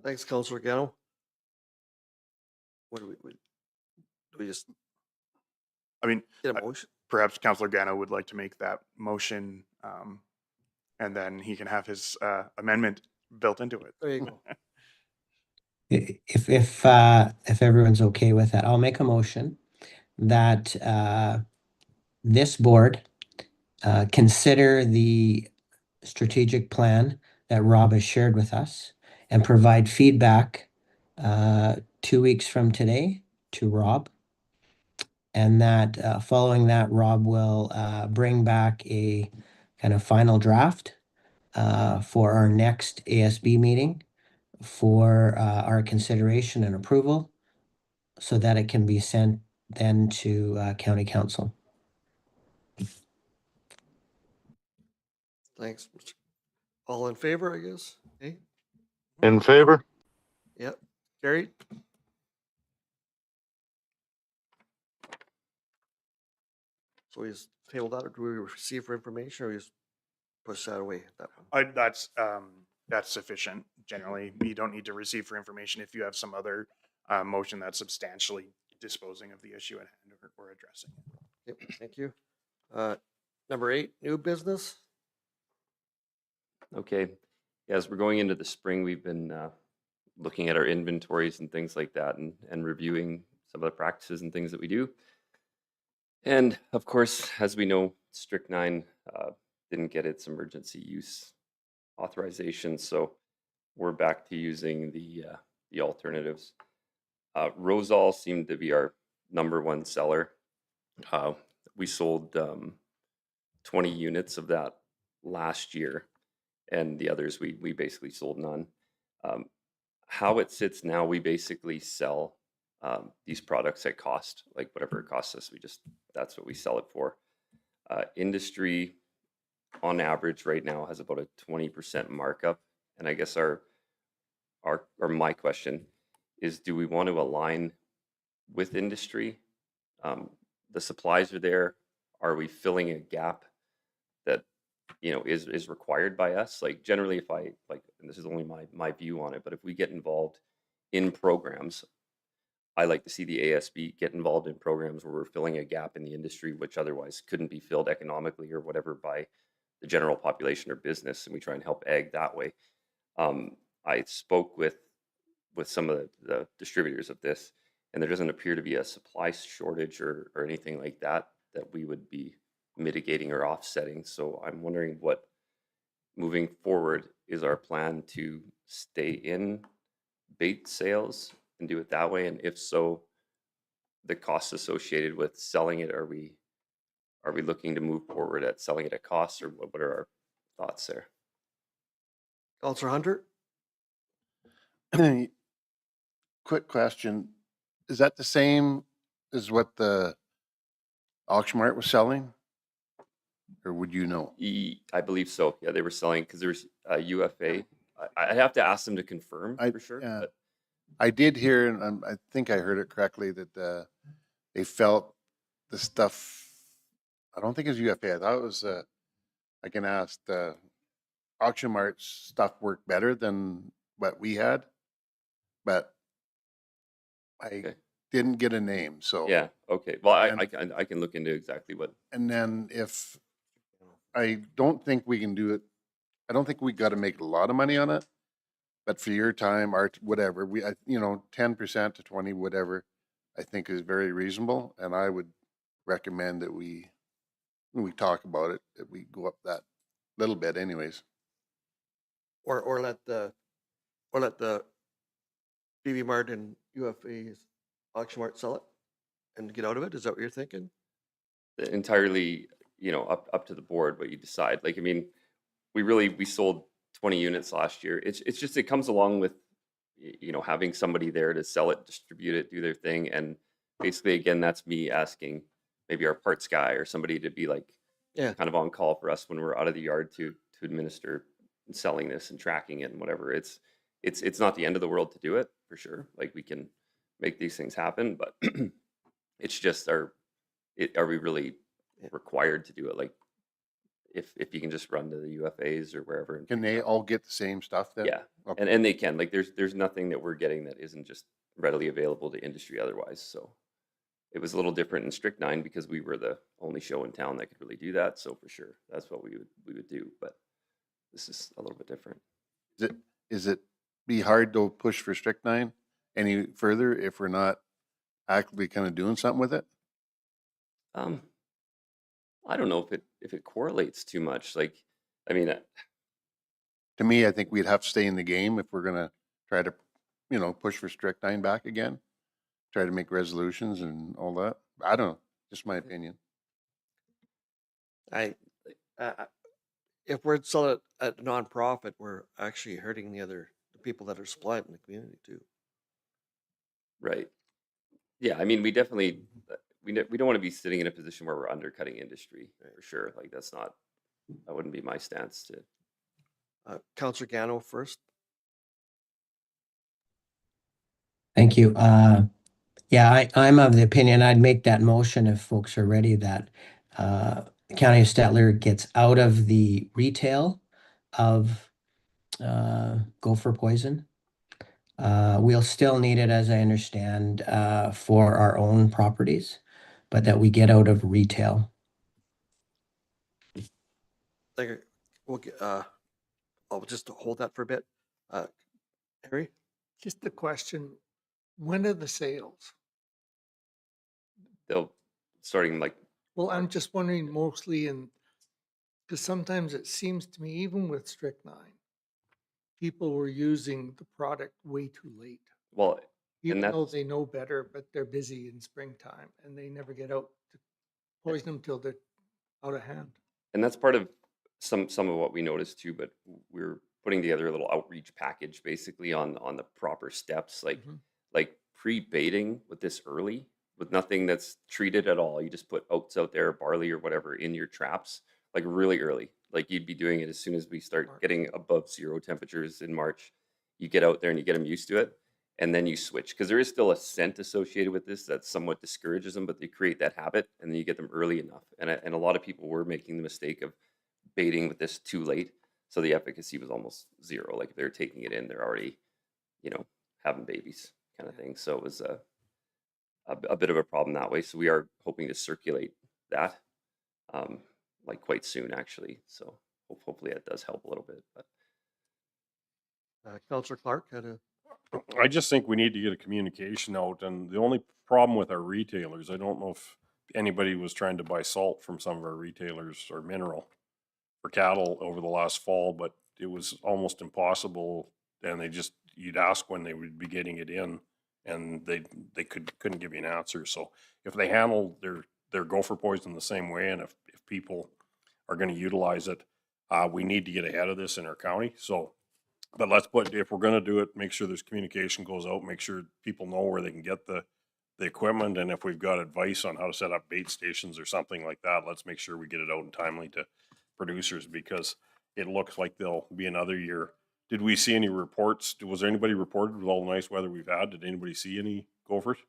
Speaker 1: Thanks, Counselor Gano. What do we just
Speaker 6: I mean,
Speaker 1: get a motion?
Speaker 6: perhaps Councillor Gano would like to make that motion, and then he can have his amendment built into it.
Speaker 1: There you go.
Speaker 5: If everyone's okay with that, I'll make a motion that this board consider the strategic plan that Rob has shared with us and provide feedback 2 weeks from today to Rob. And that following that, Rob will bring back a kind of final draft for our next ASB meeting for our consideration and approval, so that it can be sent then to county council.
Speaker 1: Thanks. All in favor, I guess? Okay.
Speaker 7: In favor?
Speaker 1: Yep. Carried. So we just table that, or do we receive for information, or we just push that away? That one?
Speaker 6: That's sufficient. Generally, you don't need to receive for information if you have some other motion that's substantially disposing of the issue at hand or addressing it.
Speaker 1: Okay, thank you. Number 8, new business.
Speaker 2: Okay. Yeah, as we're going into the spring, we've been looking at our inventories and things like that, and reviewing some of the practices and things that we do. And of course, as we know, Strychnine didn't get its emergency use authorization, so we're back to using the alternatives. Rosol seemed to be our #1 seller. We sold 20 units of that last year, and the others we basically sold none. How it sits now, we basically sell these products at cost, like whatever it costs us, that's what we sell it for. Industry on average right now has about a 20% markup, and I guess my question is, do we want to align with industry? The supplies are there. Are we filling a gap that is required by us? Like generally, if I and this is only my view on it, but if we get involved in programs, I like to see the ASB get involved in programs where we're filling a gap in the industry, which otherwise couldn't be filled economically or whatever by the general population or business, and we try and help ag that way. I spoke with some of the distributors of this, and there doesn't appear to be a supply shortage or anything like that we would be mitigating or offsetting. So I'm wondering what, moving forward, is our plan to stay in bait sales and do it that way? And if so, the costs associated with selling it, are we looking to move forward at selling it at cost, or what are our thoughts there?
Speaker 1: Counselor Hunter?
Speaker 9: Quick question. Is that the same as what the auction mart was selling? Or would you know?
Speaker 2: I believe so. Yeah, they were selling, because there's a UFA. I'd have to ask them to confirm for sure. But
Speaker 9: I did hear, and I think I heard it correctly, that they felt the stuff, I don't think it was UFA. I thought it was, I can ask, the auction mart's stuff worked better than what we had, but I didn't get a name, so.
Speaker 2: yeah, okay. Well, I can look into exactly what.
Speaker 9: And then if, I don't think we can do it, I don't think we got to make a lot of money on it, but for your time, whatever, 10% to 20, whatever, I think is very reasonable. And I would recommend that when we talk about it, that we go up that little bit anyways.
Speaker 1: Or let the BB Mart and UFA's auction mart sell it and get out of it? Is that what you're thinking?
Speaker 2: Entirely, up to the board what you decide. Like, I mean, we sold 20 units last year. It's just, it comes along with having somebody there to sell it, distribute it, do their thing. And basically, again, that's me asking maybe our parts guy or somebody to be like, kind of on call for us when we're out of the yard to administer selling this and tracking it and whatever. It's not the end of the world to do it, for sure. Like, we can make these things happen, but it's just, are we really required to do it? Like, if you can just run to the UFAs or wherever.
Speaker 9: Can they all get the same stuff then?
Speaker 2: Yeah,
Speaker 9: Okay.
Speaker 2: and they can. Like, there's nothing that we're getting that isn't just readily available to industry otherwise. So it was a little different in Strychnine because we were the only show in town that could really do that. So for sure, that's what we would do. But this is a little bit different.
Speaker 9: Is it be hard to push for Strychnine any further if we're not actively kind of doing something with it?
Speaker 2: I don't know if it correlates too much. Like, I mean,
Speaker 9: To me, I think we'd have to stay in the game if we're gonna try to, push for Strychnine back again. Try to make resolutions and all that. I don't know, just my opinion.
Speaker 1: If we're selling it at a nonprofit, we're actually hurting the people that are supplying in the community too.
Speaker 2: right. Yeah, I mean, we definitely, we don't want to be sitting in a position where we're undercutting industry, for sure. Like, that wouldn't be my stance to.
Speaker 1: Counselor Gano first.
Speaker 5: Thank you. Yeah, I'm of the opinion I'd make that motion if folks are ready, that County of Stettler gets out of the retail of gopher poison. We'll still need it, as I understand, for our own properties, but that we get out of retail.
Speaker 1: Thank you. We'll get, I'll just hold that for a bit. Harry?
Speaker 8: Just a question, when are the sales?
Speaker 2: They'll starting like
Speaker 8: Well, I'm just wondering mostly because sometimes it seems to me, even with strychnine, people were using the product way too late.
Speaker 2: well,
Speaker 8: Even though
Speaker 2: that's-
Speaker 8: they know better, but they're busy in springtime and they never get out to poison them till they're out of hand.
Speaker 2: and that's part of some of what we noticed too. But we're putting together a little outreach package basically on the proper steps,
Speaker 8: Mhm.
Speaker 2: like pre-baiting with this early, with nothing that's treated at all. You just put oats out there, barley or whatever in your traps, like really early. Like you'd be doing it as soon as we start
Speaker 8: March.
Speaker 2: getting above 0 temperatures in March. You get out there and you get them used to it, and then you switch because there is still a scent associated with this that somewhat discourages them, but they create that habit, and then you get them early enough. And a lot of people were making the mistake of baiting with this too late, so the efficacy was almost 0. Like if they're taking it in, they're already, having babies kind of thing. So it was a bit of a problem that way. So we are hoping to circulate that like quite soon actually. So hopefully that does help a little bit. But
Speaker 1: Counselor Clark had a,
Speaker 10: I just think we need to get a communication out, and the only problem with our retailers, I don't know if anybody was trying to buy salt from some of our retailers or mineral for cattle over the last fall, but it was almost impossible. And you'd ask when they would be getting it in, and they couldn't give you an answer. So if they handle their gopher poison the same way, and if people are going to utilize it, we need to get ahead of this in our county. So, but if we're going to do it, make sure there's communication goes out, make sure people know where they can get the equipment. And if we've got advice on how to set up bait stations or something like that, let's make sure we get it out in timely to producers, because it looks like there'll be another year. Did we see any reports? Was there anybody reported with all the nice weather we've had? Did anybody see any gophers?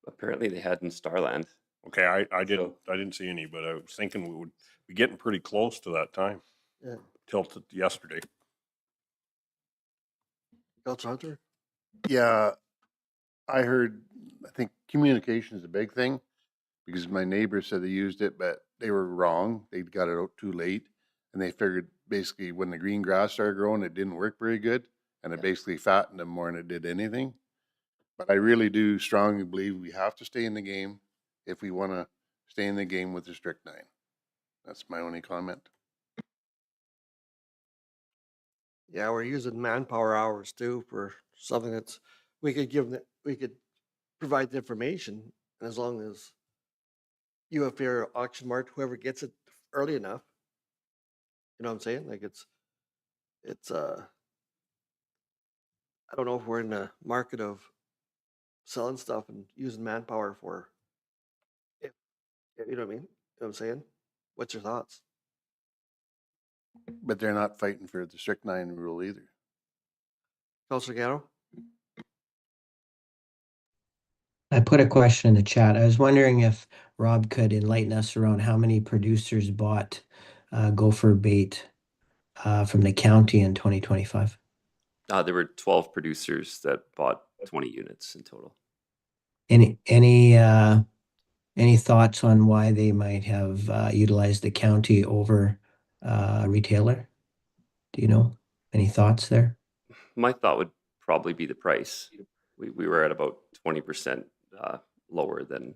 Speaker 2: apparently they had in Starland.
Speaker 10: Okay, I didn't see any, but I was thinking we would be getting pretty close to that time
Speaker 1: yeah,
Speaker 10: till yesterday.
Speaker 1: Counselor Hunter?
Speaker 9: Yeah, I think communication is a big thing, because my neighbor said they used it, but they were wrong. They got it out too late, and they figured basically when the green grass started growing, it didn't work very good, and it basically fattened them more than it did anything. But I really do strongly believe we have to stay in the game if we want to stay in the game with the strychnine. That's my only comment.
Speaker 1: Yeah, we're using manpower hours too for something that's, we could provide the information, and as long as UFA or Auction Mart, whoever gets it early enough, you know what I'm saying? Like it's, I don't know if we're in the market of selling stuff and using manpower for it. You know what I mean? You know what I'm saying? What's your thoughts?
Speaker 9: But they're not fighting for the strychnine rule either.
Speaker 1: Counselor Gano?
Speaker 5: I put a question in the chat. I was wondering if Rob could enlighten us around how many producers bought gopher bait from the county in 2025.
Speaker 2: There were 12 producers that bought 20 units in total.
Speaker 5: Any thoughts on why they might have utilized the county over a retailer? Do you know? Any thoughts there?
Speaker 2: My thought would probably be the price. We were at about 20% lower than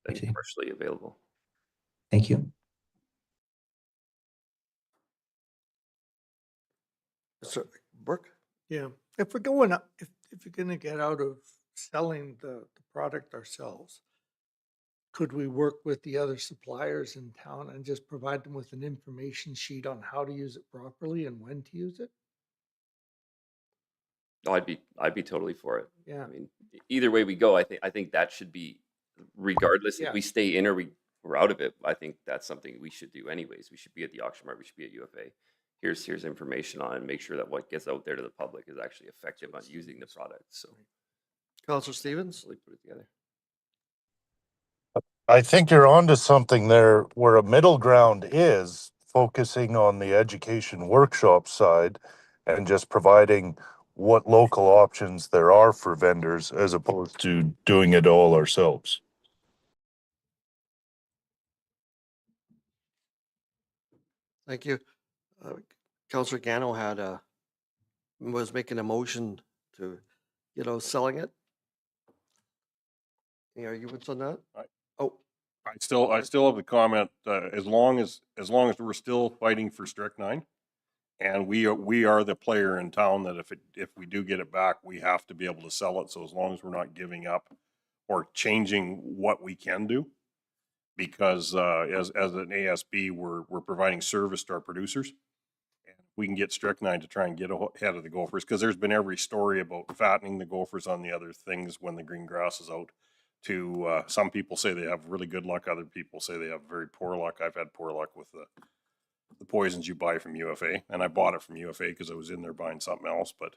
Speaker 5: I see.
Speaker 2: commercially available.
Speaker 5: Thank you.
Speaker 1: Mr. Burke?
Speaker 8: Yeah, if we're going up, if you're gonna get out of selling the product ourselves, could we work with the other suppliers in town and just provide them with an information sheet on how to use it properly and when to use it?
Speaker 2: Oh, I'd be totally for it.
Speaker 8: Yeah.
Speaker 2: I mean, either way we go, I think that should be, regardless
Speaker 8: Yeah.
Speaker 2: if we stay in or we're out of it. I think that's something we should do anyways. We should be at the auction mart. We should be at UFA. Here's information on it, and make sure that what gets out there to the public is actually effective on using the product. So
Speaker 1: Counselor Stevens?
Speaker 2: really put it together.
Speaker 7: I think you're onto something there where a middle ground is focusing on the education workshop side and just providing what local options there are for vendors as opposed to doing it all ourselves.
Speaker 1: Thank you. Councillor Gano was making a motion to, selling it. Any arguments on that?
Speaker 10: I-
Speaker 1: Oh,
Speaker 10: I still have the comment, as long as we're still fighting for strychnine, and we are the player in town that if we do get it back, we have to be able to sell it. So as long as we're not giving up or changing what we can do, because as an ASB, we're providing service to our producers. And we can get strychnine to try and get ahead of the gophers, because there's been every story about fattening the gophers on the other things when the green grass is out. To some people say they have really good luck, other people say they have very poor luck. I've had poor luck with the poisons you buy from UFA, and I bought it from UFA because I was in there buying something else, but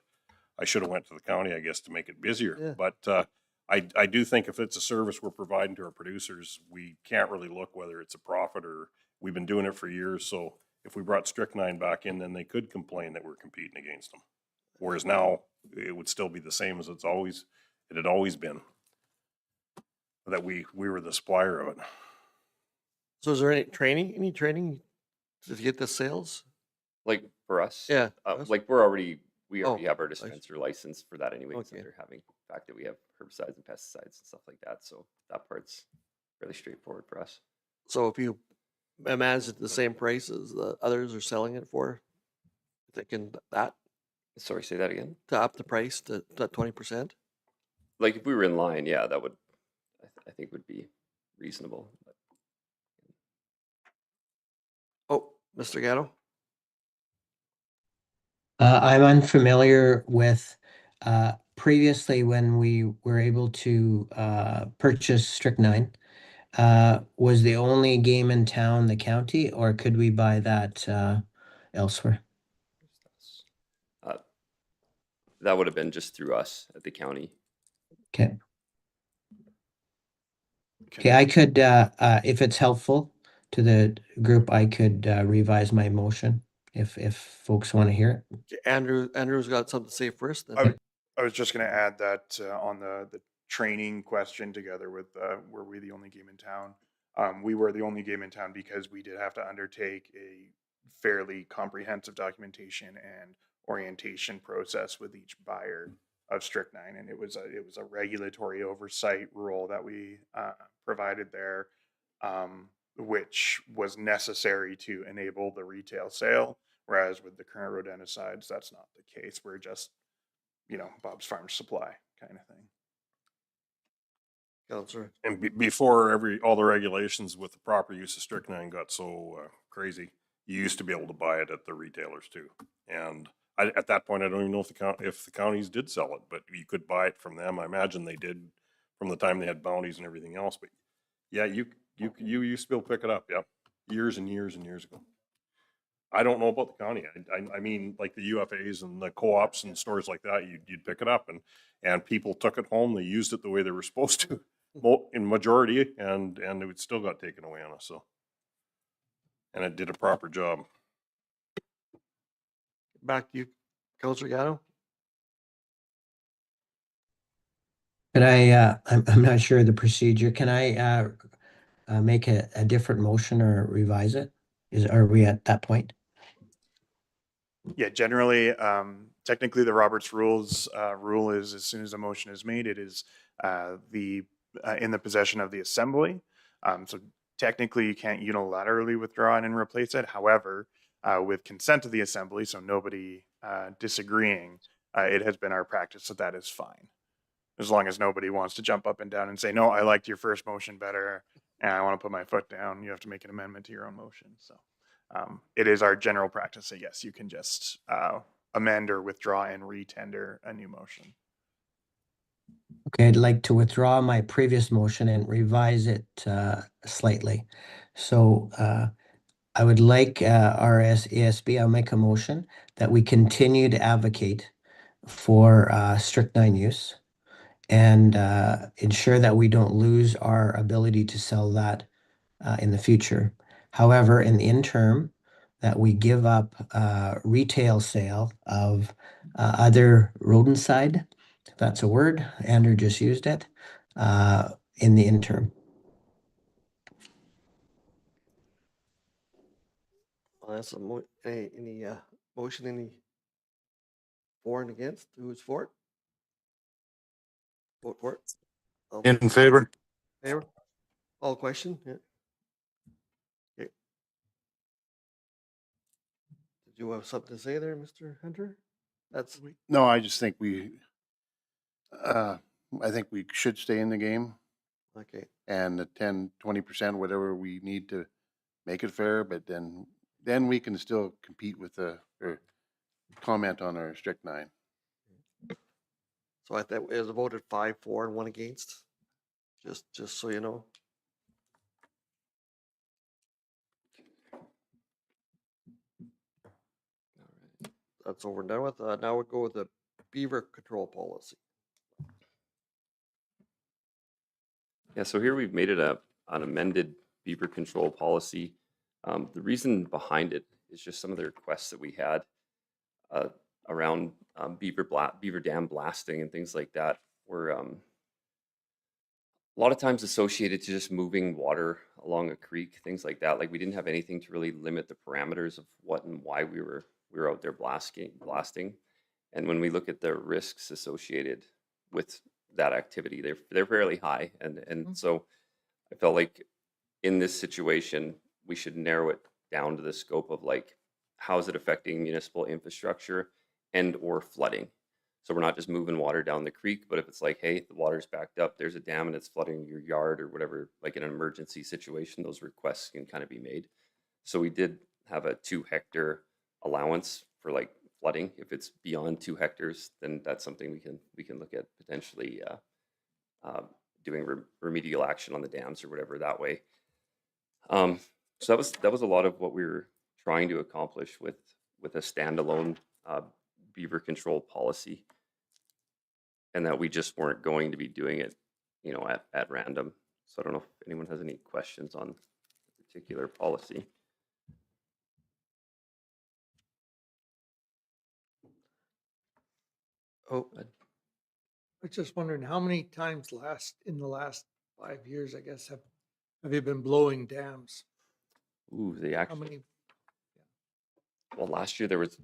Speaker 10: I should have went to the county, I guess, to make it busier.
Speaker 1: Yeah.
Speaker 10: But I do think if it's a service we're providing to our producers, we can't really look whether it's a profit or we've been doing it for years. So if we brought strychnine back in, then they could complain that we're competing against them. Whereas now it would still be the same as it had always been, that we were the supplier of it.
Speaker 1: so is there any training to get the sales?
Speaker 2: Like for us?
Speaker 1: Yeah.
Speaker 2: Like we already
Speaker 1: Oh,
Speaker 2: have our
Speaker 1: I see.
Speaker 2: dispenser license for that anyways,
Speaker 1: Okay.
Speaker 2: under having the fact that we have herbicides and pesticides and stuff like that. So that part's fairly straightforward for us.
Speaker 1: So if you imagine the same price as the others are selling it for, thinking that
Speaker 2: Sorry, say that again?
Speaker 1: to up the price to 20%?
Speaker 2: Like if we were in line, yeah, that would, I think would be reasonable. But
Speaker 1: Oh, Mr. Gatto?
Speaker 5: I'm unfamiliar with previously when we were able to purchase strychnine. Was the only game in town the county, or could we buy that elsewhere?
Speaker 2: that would have been just through us at the county.
Speaker 5: Okay. Okay, I could, if it's helpful to the group, I could revise my motion if folks want to hear it.
Speaker 1: Okay, Andrew's got something to say first. Then.
Speaker 6: I was just going to add that on the training question, together with were we the only game in town? We were the only game in town because we did have to undertake a fairly comprehensive documentation and orientation process with each buyer of strychnine, and it was a regulatory oversight role that we provided there, which was necessary to enable the retail sale. Whereas with the current rodenticides, that's not the case. We're just, Bob's Farm Supply kind of thing.
Speaker 1: Counselor.
Speaker 10: And before all the regulations with the proper use of strychnine got so crazy, you used to be able to buy it at the retailers too. And at that point, I don't even know if the counties did sell it, but you could buy it from them. I imagine they did from the time they had bounties and everything else. But yeah, you used to be able to pick it up. Yeah, years and years and years ago. I don't know about the county. I mean, like the UFAs and the co-ops and stores like that, you'd pick it up and people took it home. They used it the way they were supposed to in majority, and it still got taken away on us. So, and it did a proper job.
Speaker 1: Back to you, Counselor Gatto.
Speaker 5: Could I, I'm not sure of the procedure. Can I make a different motion or revise it? Are we at that point?
Speaker 6: Yeah, generally, technically the Roberts rules rule is as soon as a motion is made, it is in the possession of the assembly. So technically you can't unilaterally withdraw and replace it. However, with consent of the assembly, so nobody disagreeing, it has been our practice that is fine. As long as nobody wants to jump up and down and say, no, I liked your first motion better and I want to put my foot down, you have to make an amendment to your own motion. So it is our general practice that yes, you can just amend or withdraw and retender a new motion.
Speaker 5: Okay, I'd like to withdraw my previous motion and revise it slightly. So I would like ASB, I'll make a motion that we continue to advocate for strychnine use and ensure that we don't lose our ability to sell that in the future. However, in the interim, that we give up retail sale of other rodenticide, if that's a word, Andrew just used it, in the interim.
Speaker 1: Well, that's any motion, any for and against? Who's for it? Vote for it. All
Speaker 7: In favor?
Speaker 1: favor? All question? Yeah. Okay. Did you have something to say there, Mr. Hunter? That's,
Speaker 9: No, I just think I think we should stay in the game,
Speaker 1: okay.
Speaker 9: and the 10-20%, whatever we need to make it fair, but then we can still compete with or comment on our strict 9.
Speaker 1: So I think it was voted 5 for and 1 against. Just so you know. That's over and done with. Now we'll go with the beaver control policy.
Speaker 2: Yeah, so here we've made it an amended beaver control policy. The reason behind it is just some of the requests that we had around beaver dam blasting and things like that were a lot of times associated to just moving water along a creek, things like that. Like we didn't have anything to really limit the parameters of what and why we were out there blasting. And when we look at the risks associated with that activity, they're fairly high. And so I felt like in this situation, we should narrow it down to the scope of like, how is it affecting municipal infrastructure and or flooding? So we're not just moving water down the creek, but if it's like, hey, the water's backed up, there's a dam and it's flooding your yard or whatever, like in an emergency situation, those requests can kind of be made. So we did have a 2 hectare allowance for like flooding. If it's beyond 2 hectares, then that's something we can look at potentially doing remedial action on the dams or whatever that way. So that was a lot of what we were trying to accomplish with a standalone beaver control policy, and that we just weren't going to be doing it, you know, at random. So I don't know if anyone has any questions on the particular policy.
Speaker 1: Oh,
Speaker 8: I was just wondering how many times in the last 5 years, I guess, have you been blowing dams?
Speaker 2: Ooh, they
Speaker 8: How
Speaker 2: actually,
Speaker 8: many?
Speaker 2: well, last year there was,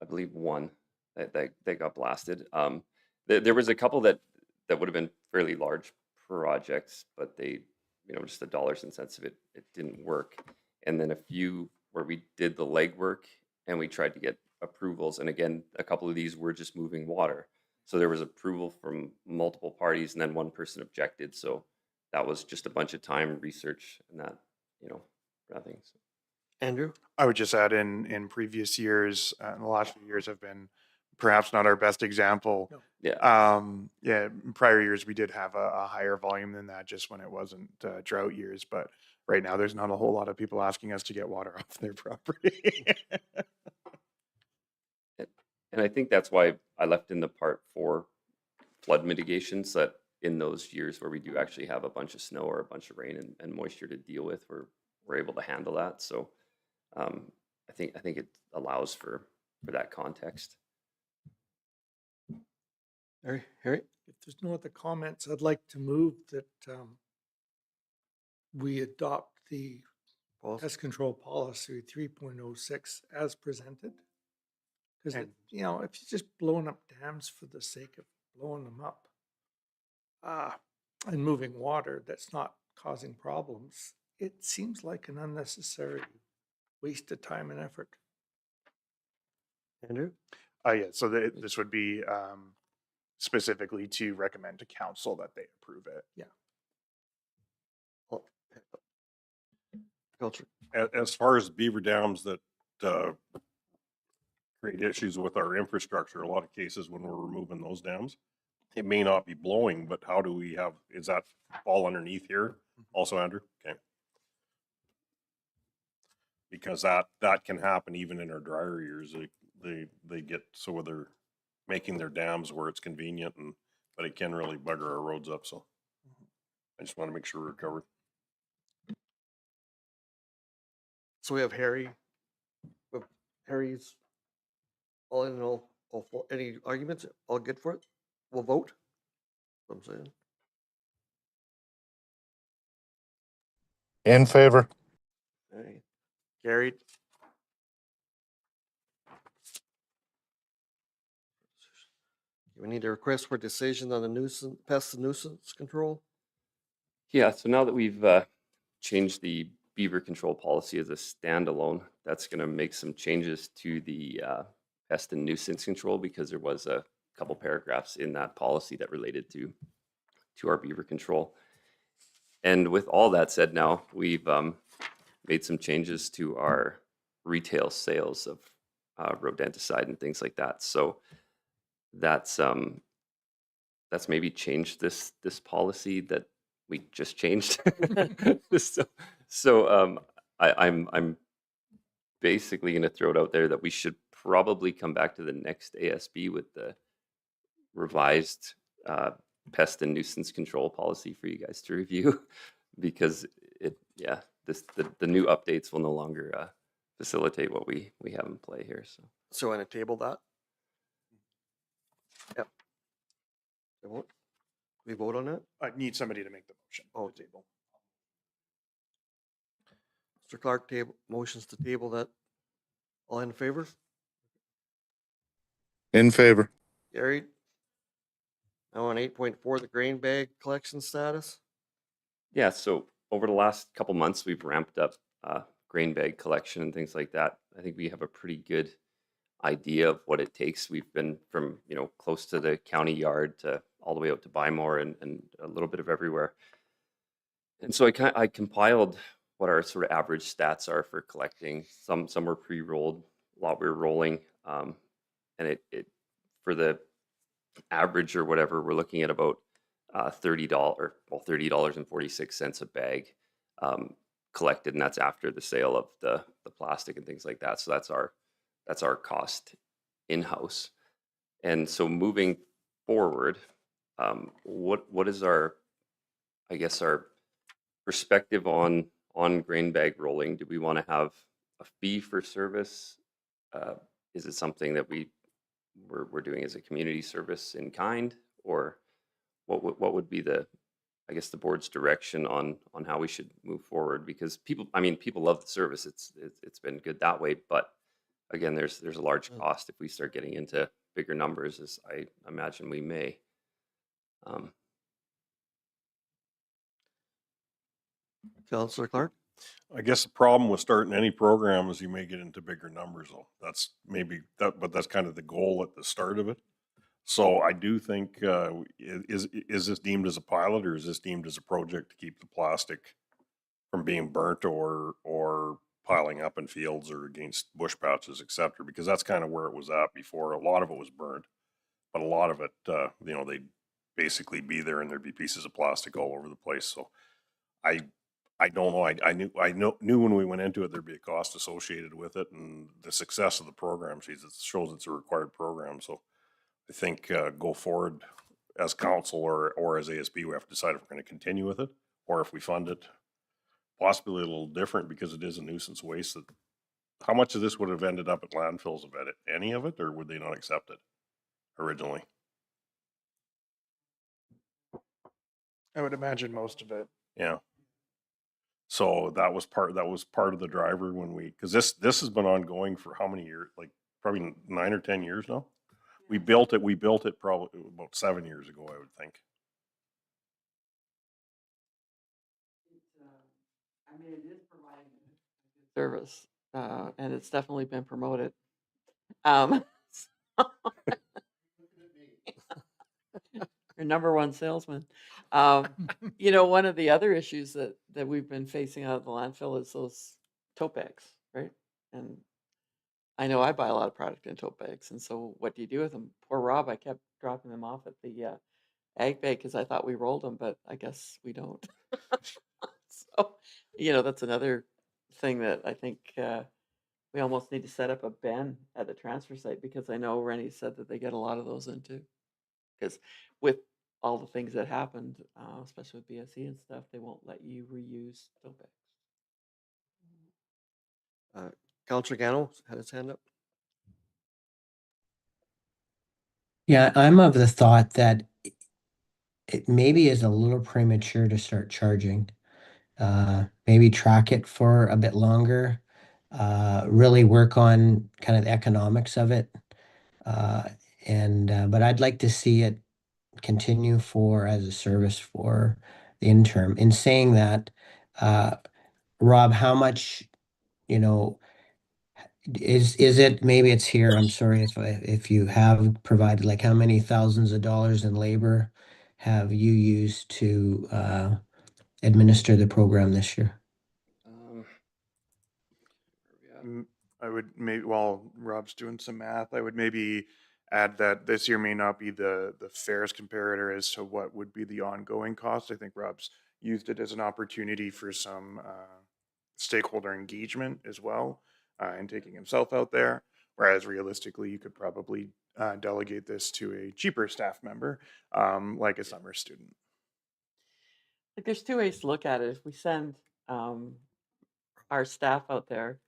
Speaker 2: I believe, one that got blasted. There was a couple that would have been fairly large projects, but they, you know, just the dollars and cents of it didn't work. And then a few where we did the legwork and we tried to get approvals. And again, a couple of these were just moving water. So there was approval from multiple parties, and then one person objected. So that was just a bunch of time, research, and that, you know, nothing. So.
Speaker 1: Andrew?
Speaker 6: I would just add in previous years, in the last few years have been perhaps not our best example.
Speaker 8: No.
Speaker 2: Yeah.
Speaker 6: Yeah, in prior years we did have a higher volume than that just when it wasn't drought years, but right now there's not a whole lot of people asking us to get water off their property.
Speaker 2: And I think that's why I left in the part for flood mitigation, so that in those years where we do actually have a bunch of snow or a bunch of rain and moisture to deal with, we're able to handle that. So I think it allows for that context.
Speaker 1: Harry?
Speaker 8: If there's no other comments, I'd like to move that we adopt the
Speaker 1: Policy?
Speaker 8: pest control policy 3.06 as presented. Because, you know, if you're just blowing up dams for the sake of blowing them up and moving water that's not causing problems, it seems like an unnecessary waste of time and effort.
Speaker 1: Andrew?
Speaker 6: Yeah, so this would be specifically to recommend to council that they approve it.
Speaker 8: Yeah.
Speaker 1: Oh, Culture.
Speaker 10: As far as beaver dams that create issues with our infrastructure, a lot of cases when we're removing those dams, it may not be blowing, but how do we have, is that fall underneath here also, Andrew? Okay. Because that can happen even in our drier years. They get, so they're making their dams where it's convenient, and but it can really bugger our roads up, so I just want to make sure we're covered.
Speaker 1: So we have Harry. With Harry's all in all for any arguments? All good for it? We'll vote. That's what I'm saying.
Speaker 7: In favor.
Speaker 1: Okay. Carried. We need a request for decision on the nuisance, pest and nuisance control.
Speaker 2: Yeah, so now that we've changed the beaver control policy as a standalone, that's going to make some changes to the pest and nuisance control because there was a couple paragraphs in that policy that related to our beaver control. And with all that said, now we've made some changes to our retail sales of rodenticide and things like that. So that's maybe changed this policy that we just changed. so I'm basically going to throw it out there that we should probably come back to the next ASB with the revised pest and nuisance control policy for you guys to review, because the new updates will no longer facilitate what we have in play here.
Speaker 1: So I'm gonna table that. Yep. We vote on that?
Speaker 6: I need somebody to make the motion.
Speaker 1: Oh.
Speaker 6: To table.
Speaker 1: Mr. Clark, table motions to table that. All in favor?
Speaker 7: In favor.
Speaker 1: Carried. Now on 8.4, the grain bag collection status.
Speaker 2: Yeah, so over the last couple months, we've ramped up grain bag collection and things like that. I think we have a pretty good idea of what it takes. We've been from, close to the county yard to all the way out to Bymore and a little bit of everywhere. And so I compiled what our sort of average stats are for collecting. Some were pre-rolled, a lot were rolling. And it for the average or whatever, we're looking at about $30.46 a bag collected, and that's after the sale of the plastic and things like that. So that's our cost in-house. And so moving forward, what is our perspective on grain bag rolling? Do we want to have a fee for service? Is it something that we're doing as a community service in kind, or what would be the board's direction on how we should move forward? Because people love the service. It's been good that way, but again, there's a large cost if we start getting into bigger numbers, as I imagine we may.
Speaker 1: Councillor Clark?
Speaker 10: I guess the problem with starting any program is you may get into bigger numbers, though. That's maybe that, but that's kind of the goal at the start of it. So I do think, is this deemed as a pilot, or is this deemed as a project to keep the plastic from being burnt or piling up in fields or against bush patches, et cetera? Because that's kind of where it was at before. A lot of it was burnt, but a lot of it, they'd basically be there and there'd be pieces of plastic all over the place. So I don't know. I knew when we went into it, there'd be a cost associated with it, and the success of the program shows it's a required program. So I think go forward as council or as ASB, we have to decide if we're going to continue with it, or if we fund it possibly a little different, because it is a nuisance waste. How much of this would have ended up at landfills? Of it, any of it, or would they not accept it originally?
Speaker 6: I would imagine most of it.
Speaker 10: Yeah. So that was part of the driver when because this has been ongoing for how many years? Like probably 9 or 10 years now. We built it probably about 7 years ago, I would think.
Speaker 3: It is providing service, and it's definitely been promoted. Your number one salesman. One of the other issues that we've been facing out of the landfill is those tote bags, right? And I know I buy a lot of product in tote bags, and so what do you do with them? Poor Rob, I kept dropping them off at the ag bag because I thought we rolled them, but I guess we don't. So, that's another thing that I think we almost need to set up a bin at the transfer site, because I know Rennie said that they get a lot of those in too. Because with all the things that happened, especially with BSE and stuff, they won't let you reuse fill bags.
Speaker 1: Counselor Gano had his hand up.
Speaker 5: Yeah, I'm of the thought that it maybe is a little premature to start charging. Maybe track it for a bit longer, really work on kind of the economics of it. But I'd like to see it continue for as a service for the interim. In saying that, Rob, how much, you know, is it, maybe it's here, I'm sorry if you have provided, like how many thousands of dollars in labor have you used to administer the program this year?
Speaker 2: Where we at?
Speaker 6: I would maybe, while Rob's doing some math, I would maybe add that this year may not be the fairest comparator as to what would be the ongoing cost. I think Rob's used it as an opportunity for some stakeholder engagement as well, and taking himself out there. Whereas realistically, you could probably delegate this to a cheaper staff member, like a summer student.
Speaker 3: Like there's two ways to look at it. If we send our staff out there,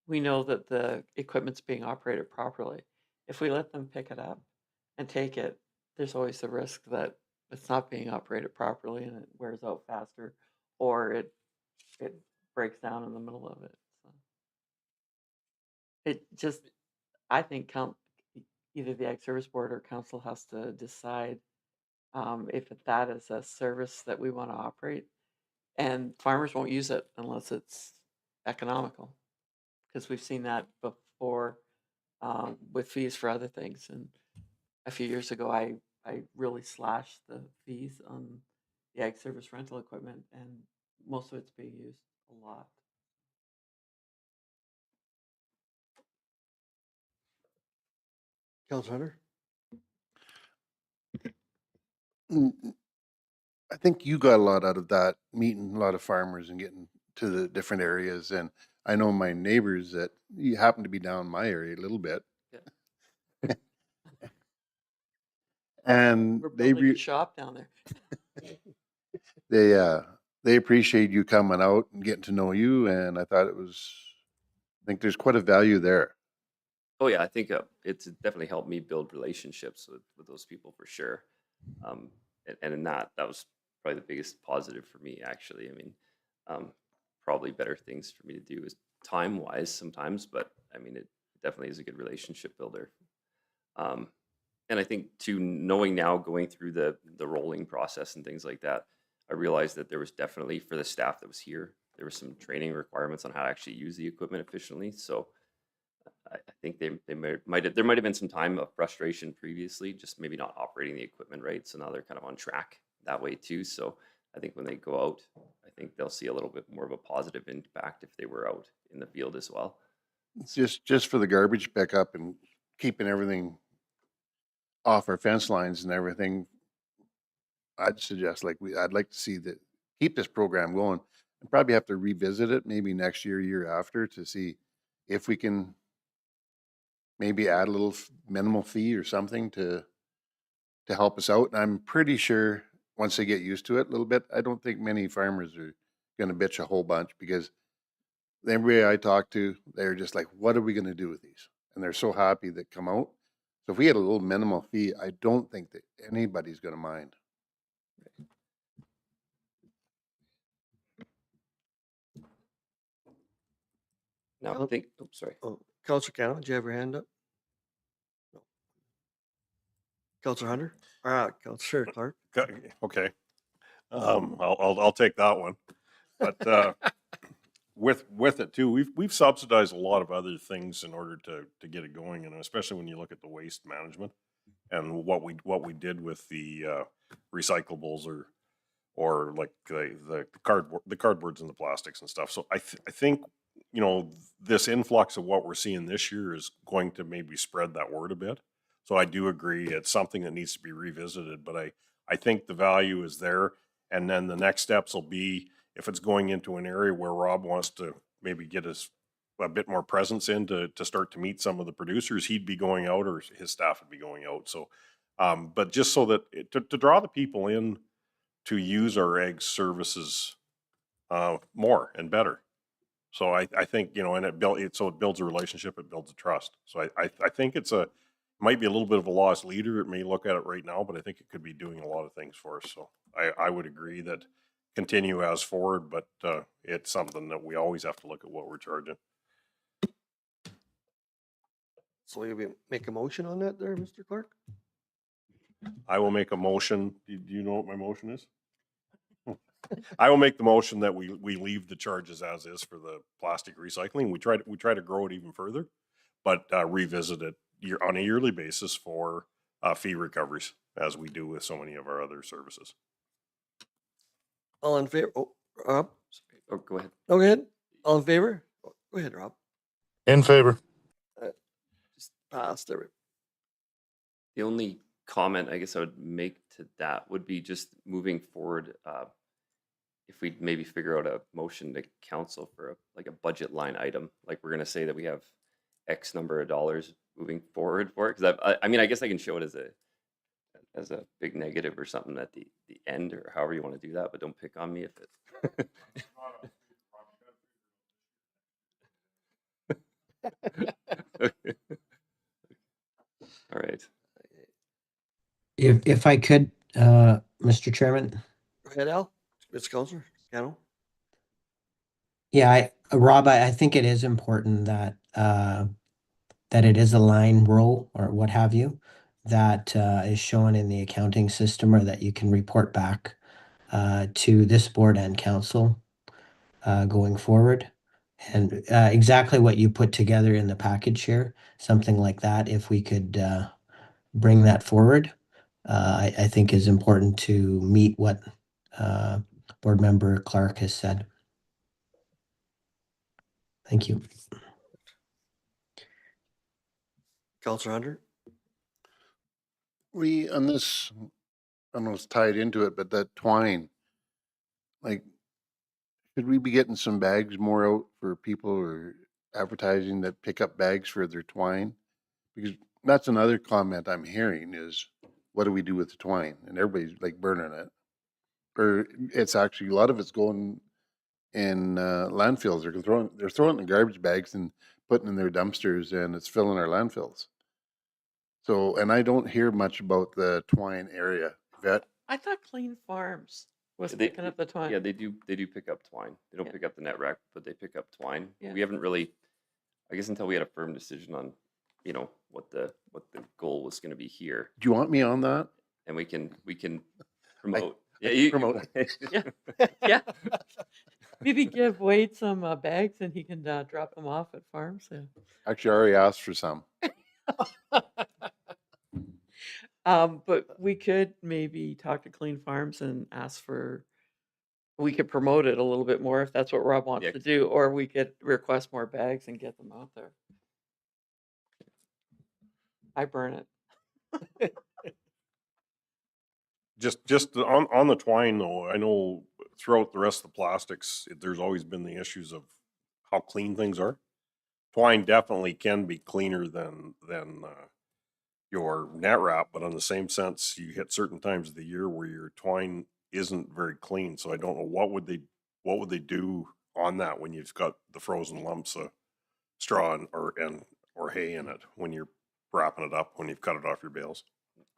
Speaker 3: we know that the equipment's being operated properly. If we let them pick it up and take it, there's always the risk that it's not being operated properly and it wears out faster, or it breaks down in the middle of it. So it just, I think either the Ag Service Board or Council has to decide if that is a service that we want to operate. And farmers won't use it unless it's economical, because we've seen that before with fees for other things. And a few years ago, I really slashed the fees on the Ag Service rental equipment, and most of it's being used a lot.
Speaker 1: Counselor Hunter?
Speaker 9: I think you got a lot out of that, meeting a lot of farmers and getting to the different areas. And I know my neighbors that you happen to be down my area a little bit.
Speaker 3: Yeah.
Speaker 9: And
Speaker 3: We're
Speaker 9: they
Speaker 3: building a shop down
Speaker 9: they
Speaker 3: there.
Speaker 9: they appreciate you coming out and getting to know you. And I thought I think there's quite a value there.
Speaker 2: Oh yeah, I think it's definitely helped me build relationships with those people for sure. And in that was probably the biggest positive for me, actually. I mean, probably better things for me to do is time wise sometimes, but I mean, it definitely is a good relationship builder. And I think too, knowing now, going through the rolling process and things like that, I realized that there was definitely, for the staff that was here, there was some training requirements on how to actually use the equipment efficiently. So I think there might have been some time of frustration previously, just maybe not operating the equipment right. So now they're kind of on track that way too. So I think when they go out, I think they'll see a little bit more of a positive impact if they were out in the field as well.
Speaker 9: Just for the garbage pickup and keeping everything off our fence lines and everything, I'd suggest I'd like to see keep this program going, and probably have to revisit it maybe next year after, to see if we can maybe add a little minimal fee or something to help us out. And I'm pretty sure once they get used to it a little bit, I don't think many farmers are going to bitch a whole bunch, because everybody I talk to, they're just like, what are we going to do with these? And they're so happy that come out. So if we had a little minimal fee, I don't think that anybody's going to mind.
Speaker 2: Now,
Speaker 1: Coun-
Speaker 2: sorry.
Speaker 1: Oh, Counselor Gano, did you have your hand up? No. Counselor Hunter? Counselor Clark?
Speaker 10: Okay. I'll take that one. But with it too, we've subsidized a lot of other things in order to get it going, and especially when you look at the waste management and what we did with the recyclables or like the cardboards and the plastics and stuff. So I think, you know, this influx of what we're seeing this year is going to maybe spread that word a bit. So I do agree it's something that needs to be revisited, but I think the value is there. And then the next steps will be, if it's going into an area where Rob wants to maybe get us a bit more presence in to start to meet some of the producers, he'd be going out, or his staff would be going out. So But just so that, to draw the people in to use our ag services more and better. So I think, you know, and it builds a relationship, it builds a trust. So I think might be a little bit of a lost leader. It may look at it right now, but I think it could be doing a lot of things for us. So I would agree that continue as forward, but it's something that we always have to look at what we're charging.
Speaker 1: So you make a motion on that there, Mr. Clark?
Speaker 10: I will make a motion. Do you know what my motion is? I will make the motion that we leave the charges as is for the plastic recycling. We try to grow it even further, but revisit it on a yearly basis for fee recoveries, as we do with so many of our other services.
Speaker 1: All in favor? Oh, Rob?
Speaker 2: Oh, go ahead.
Speaker 1: No, go ahead. All in favor? Oh, go ahead, Rob.
Speaker 7: In favor.
Speaker 1: Just passed every.
Speaker 2: The only comment I guess I would make to that would be just moving forward. If we maybe figure out a motion to council for like a budget line item, like we're going to say that we have X number of dollars moving forward for it. Because I mean, I guess I can show it as a big negative or something at the end, or however you want to do that, but don't pick on me if it. Okay. All right.
Speaker 5: If I could, Mr. Chairman.
Speaker 1: Go ahead, Al. Mr. Counselor, Cano.
Speaker 5: Yeah, Rob, I think it is important that that it is a line row or what have you that is shown in the accounting system, or that you can report back to this board and council going forward. And exactly what you put together in the package here, something like that, if we could bring that forward, I think is important to meet what board member Clark has said. Thank you.
Speaker 1: Counselor Hunter.
Speaker 9: We, on this, almost tied into it, but that twine, like, should we be getting some bags more out for people, or advertising that pick up bags for their twine? Because that's another comment I'm hearing is, what do we do with the twine? And everybody's like burning it. Or it's actually, a lot of it's going in landfills. They're throwing it in garbage bags and putting in their dumpsters, and it's filling our landfills. So, and I don't hear much about the twine area. Vet,
Speaker 3: I thought Clean Farms was
Speaker 2: They-
Speaker 3: picking up the twine.
Speaker 2: Yeah, they do pick up twine. They don't
Speaker 3: Yeah.
Speaker 2: pick up the net rack, but they pick up twine.
Speaker 3: Yeah.
Speaker 2: We haven't really, I guess, until we had a firm decision on, you know, what the goal was going to be here,
Speaker 9: do you want me on that?
Speaker 2: and we can promote. Yeah, you
Speaker 9: promote.
Speaker 3: Yeah. Yeah. Maybe give Wade some bags and he can drop them off at farms. Yeah.
Speaker 9: Actually, I already asked for some.
Speaker 3: But we could maybe talk to Clean Farms and ask for, we could promote it a little bit more if that's what Rob wants
Speaker 2: Yeah.
Speaker 3: to do, or we could request more bags and get them out there. I burn it.
Speaker 10: Just on the twine though, I know throughout the rest of the plastics, there's always been the issues of how clean things are. Twine definitely can be cleaner than your net wrap, but on the same sense, you hit certain times of the year where your twine isn't very clean. So I don't know what would they do on that when you've got the frozen lumps of straw or hay in it when you're wrapping it up, when you've cut it off your bales.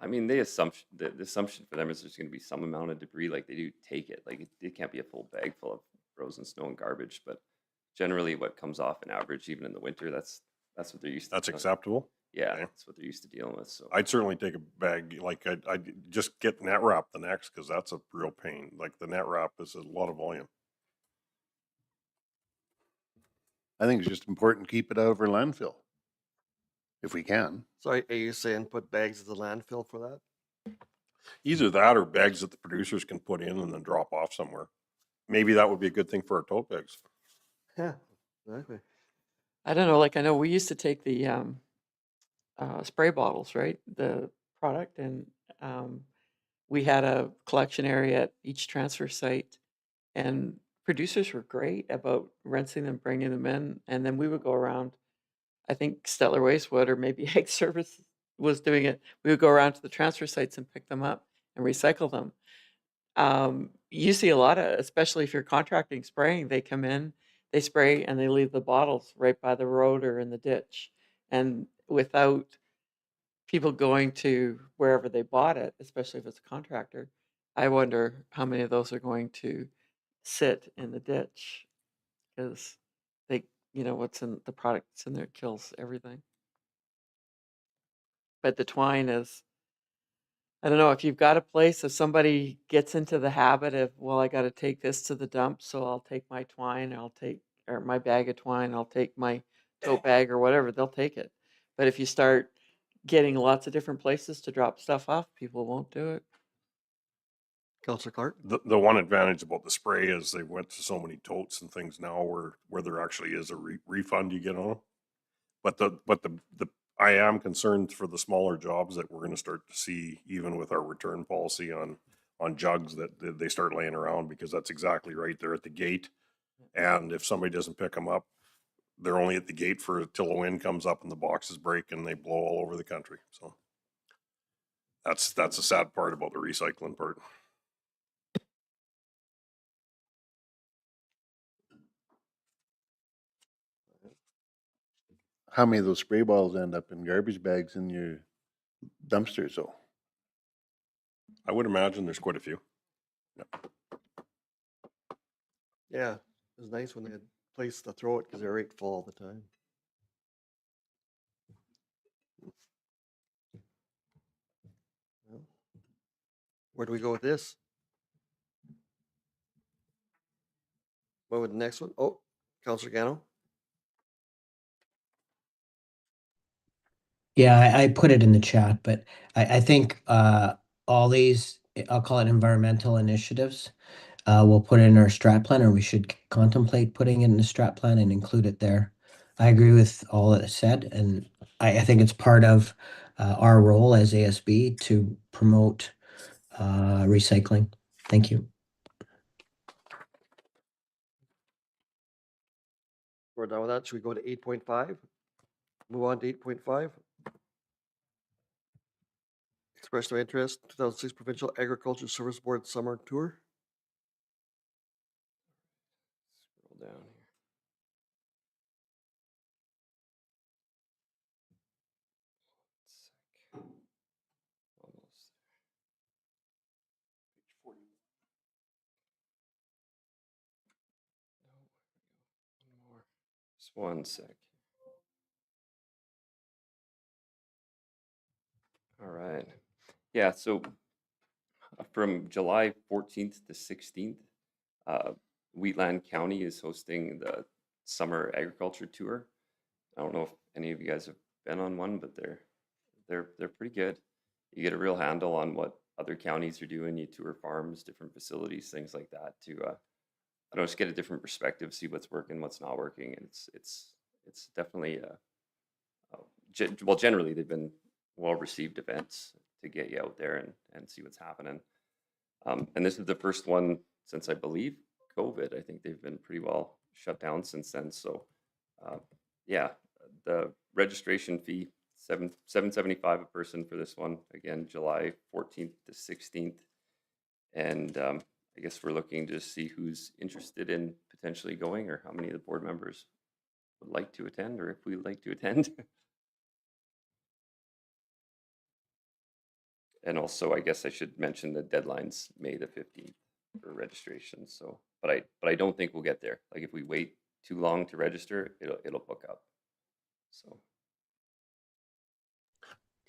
Speaker 2: I mean, the assumption for them is there's going to be some amount of debris. Like they do take it. Like it can't be a full bag full of frozen snow and garbage, but generally what comes off in average, even in the winter, that's what they're used to.
Speaker 10: That's acceptable.
Speaker 2: Yeah,
Speaker 10: Okay.
Speaker 2: that's what they're used to dealing with. So
Speaker 10: I'd certainly take a bag, like I'd just get net wrap the next, because that's a real pain. Like the net wrap is a lot of volume.
Speaker 9: I think it's just important to keep it out of our landfill. If we can.
Speaker 1: So are you saying put bags at the landfill for that?
Speaker 10: Either that or bags that the producers can put in and then drop off somewhere. Maybe that would be a good thing for our tote bags.
Speaker 1: Yeah, exactly.
Speaker 3: I don't know, like I know we used to take the spray bottles, right? The product, and we had a collection area at each transfer site, and producers were great about rinsing them, bringing them in, and then we would go around. I think Stettler Waste would, or maybe Ag Service was doing it, we would go around to the transfer sites and pick them up and recycle them. You see a lot of, especially if you're contracting spraying, they come in, they spray, and they leave the bottles right by the road or in the ditch. And without people going to wherever they bought it, especially if it's a contractor, I wonder how many of those are going to sit in the ditch because they, what's in the product that's in there kills everything. But the twine is, I don't know, if you've got a place, if somebody gets into the habit of, well, I got to take this to the dump, so I'll take my twine, or my bag of twine, I'll take my tote bag or whatever, they'll take it. But if you start getting lots of different places to drop stuff off, people won't do it.
Speaker 1: Counselor Clark?
Speaker 10: The one advantage about the spray is they went to so many totes and things now where there actually is a refund you get on them. But the I am concerned for the smaller jobs that we're going to start to see, even with our return policy on jugs, that they start laying around, because that's exactly right. They're at the gate, and if somebody doesn't pick them up, they're only at the gate till the wind comes up and the boxes break and they blow all over the country. So that's a sad part about the recycling part.
Speaker 9: How many of those spray bottles end up in garbage bags in your dumpsters though?
Speaker 10: I would imagine there's quite a few.
Speaker 1: Yeah, it was nice when they had a place to throw it because they're right full all the time. Well, where do we go with this? What would the next one? Oh, Counselor Gano?
Speaker 5: Yeah, I put it in the chat, but I think all these, I'll call it environmental initiatives, we'll put it in our strat plan, or we should contemplate putting it in the strat plan and include it there. I agree with all that is said, and I think it's part of our role as ASB to promote recycling. Thank you.
Speaker 1: We're done with that. Should we go to 8.5? Move on to 8.5. Expression of interest, 2006 Provincial Agriculture Service Board Summer Tour.
Speaker 2: Scroll down here. Almost there. Page 40. No, one more. Just one sec. All right. Yeah, so from July 14th to 16th, Wheatland County is hosting the summer agriculture tour. I don't know if any of you guys have been on one, but they're pretty good. You get a real handle on what other counties are doing. You tour farms, different facilities, things like that to I don't know, just get a different perspective, see what's working, what's not working, and it's definitely well, generally they've been well received events to get you out there and see what's happening. And this is the first one since, I believe, COVID. I think they've been pretty well shut down since then. So yeah, the registration fee, $775 a person for this one. Again, July 14th to 16th. And I guess we're looking to see who's interested in potentially going, or how many of the board members would like to attend, or if we'd like to attend. And also, I guess I should mention the deadline's May the 15th for registration. So, but I don't think we'll get there. Like, if we wait too long to register, it'll book up. So,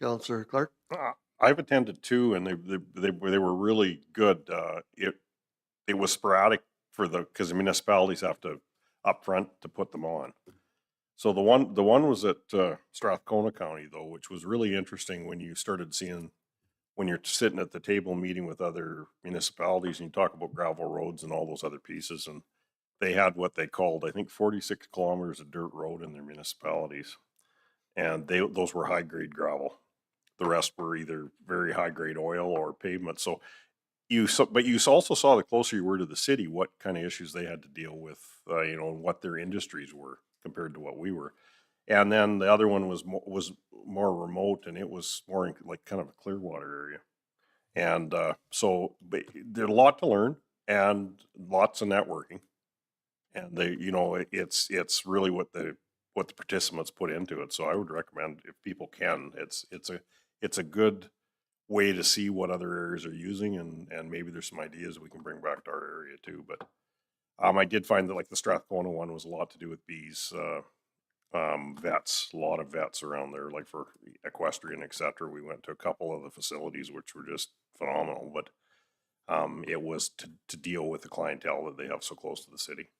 Speaker 1: Counselor Clark?
Speaker 10: I've attended two, and they were really good. It was sporadic because the municipalities have to upfront to put them on. So the one was at Strathcona County though, which was really interesting when you started seeing, when you're sitting at the table meeting with other municipalities and you talk about gravel roads and all those other pieces, and they had what they called, I think, 46 kilometers of dirt road in their municipalities, and those were high grade gravel. The rest were either very high grade oil or pavement. So but you also saw, the closer you were to the city, what kind of issues they had to deal with, what their industries were compared to what we were. And then the other one was more remote, and it was more in like kind of a Clearwater area. And so there's a lot to learn and lots of networking. And it's really what the participants put into it. So I would recommend, if people can, it's a good way to see what other areas are using, and maybe there's some ideas we can bring back to our area too. But I did find that like the Strathcona one was a lot to do with bees, vets, a lot of vets around there, like for equestrian, etc. We went to a couple of the facilities which were just phenomenal, but it was to deal with the clientele that they have so close to the city.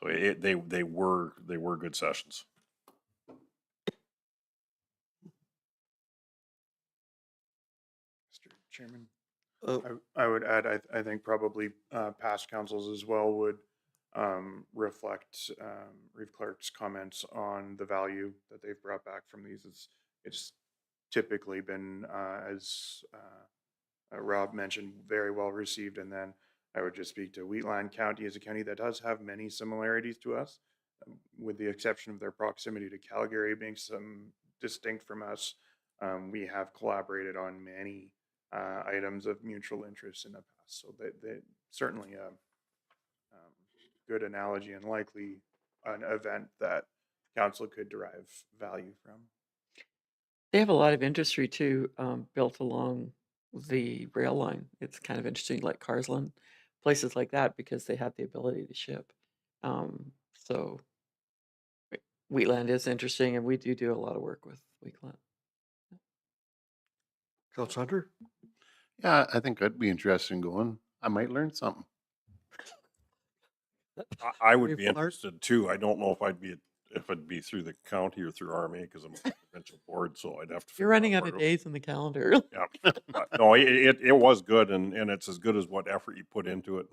Speaker 10: So they were good sessions.
Speaker 6: Mr. Chairman,
Speaker 1: Oh,
Speaker 6: I would add, I think probably past councils as well would reflect Reeve Clark's comments on the value that they've brought back from these. It's typically been, as Rob mentioned, very well received. And then I would just speak to Wheatland County as a county that does have many similarities to us, with the exception of their proximity to Calgary being some distinct from us. We have collaborated on many items of mutual interest in the past. So they certainly a good analogy, and likely an event that council could derive value from.
Speaker 3: They have a lot of industry too, built along the rail line. It's kind of interesting, like Carsland, places like that, because they have the ability to ship. So Wheatland is interesting, and we do a lot of work with Wheatland.
Speaker 1: Councilor Hunter?
Speaker 9: Yeah, I think I'd be interested in going. I might learn something.
Speaker 10: I would
Speaker 1: Reeve
Speaker 10: be
Speaker 1: Clark?
Speaker 10: interested too. I don't know if it'd be through the county or through RMA, because I'm on the provincial board, so I'd have to.
Speaker 3: You're
Speaker 10: figure
Speaker 3: running
Speaker 10: that
Speaker 3: out of
Speaker 10: part
Speaker 3: days in the calendar.
Speaker 10: Yeah, no, it was good, and it's as good as what effort you put into it.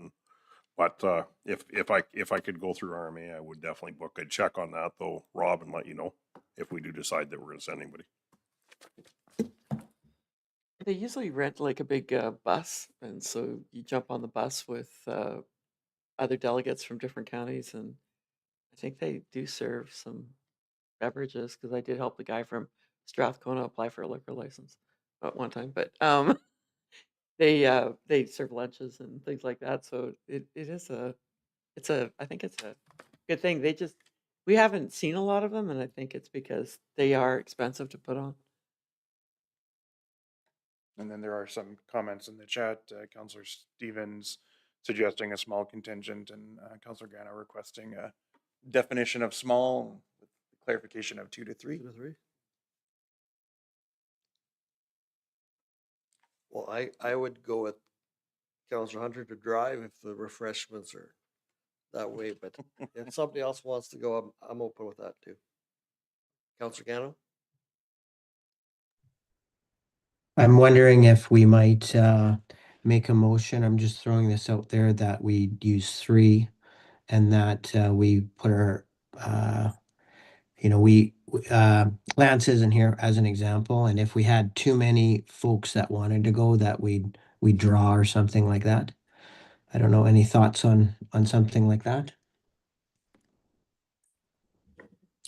Speaker 10: But if I could go through RMA, I would definitely book. I'd check on that though, Rob, and let you know if we do decide that we're going to send anybody.
Speaker 3: They usually rent like a big bus, and so you jump on the bus with other delegates from different counties, and I think they do serve some beverages, because I did help the guy from Strathcona apply for a liquor license at one time. But they serve lunches and things like that, so it is I think it's a good thing. We haven't seen a lot of them, and I think it's because they are expensive to put on.
Speaker 6: And then there are some comments in the chat, Councillor Stevens suggesting a small contingent, and Councillor Gano requesting a definition of small with clarification of 2 to 3.
Speaker 1: 2 to 3? Well, I would go with Councilor Hunter to drive if the refreshments are that way, but if somebody else wants to go, I'm open with that too. Councilor Gano?
Speaker 5: I'm wondering if we might make a motion. I'm just throwing this out there that we use 3, and that we put our, Lance isn't here as an example, and if we had too many folks that wanted to go, that we'd draw or something like that. I don't know. Any thoughts on something like that?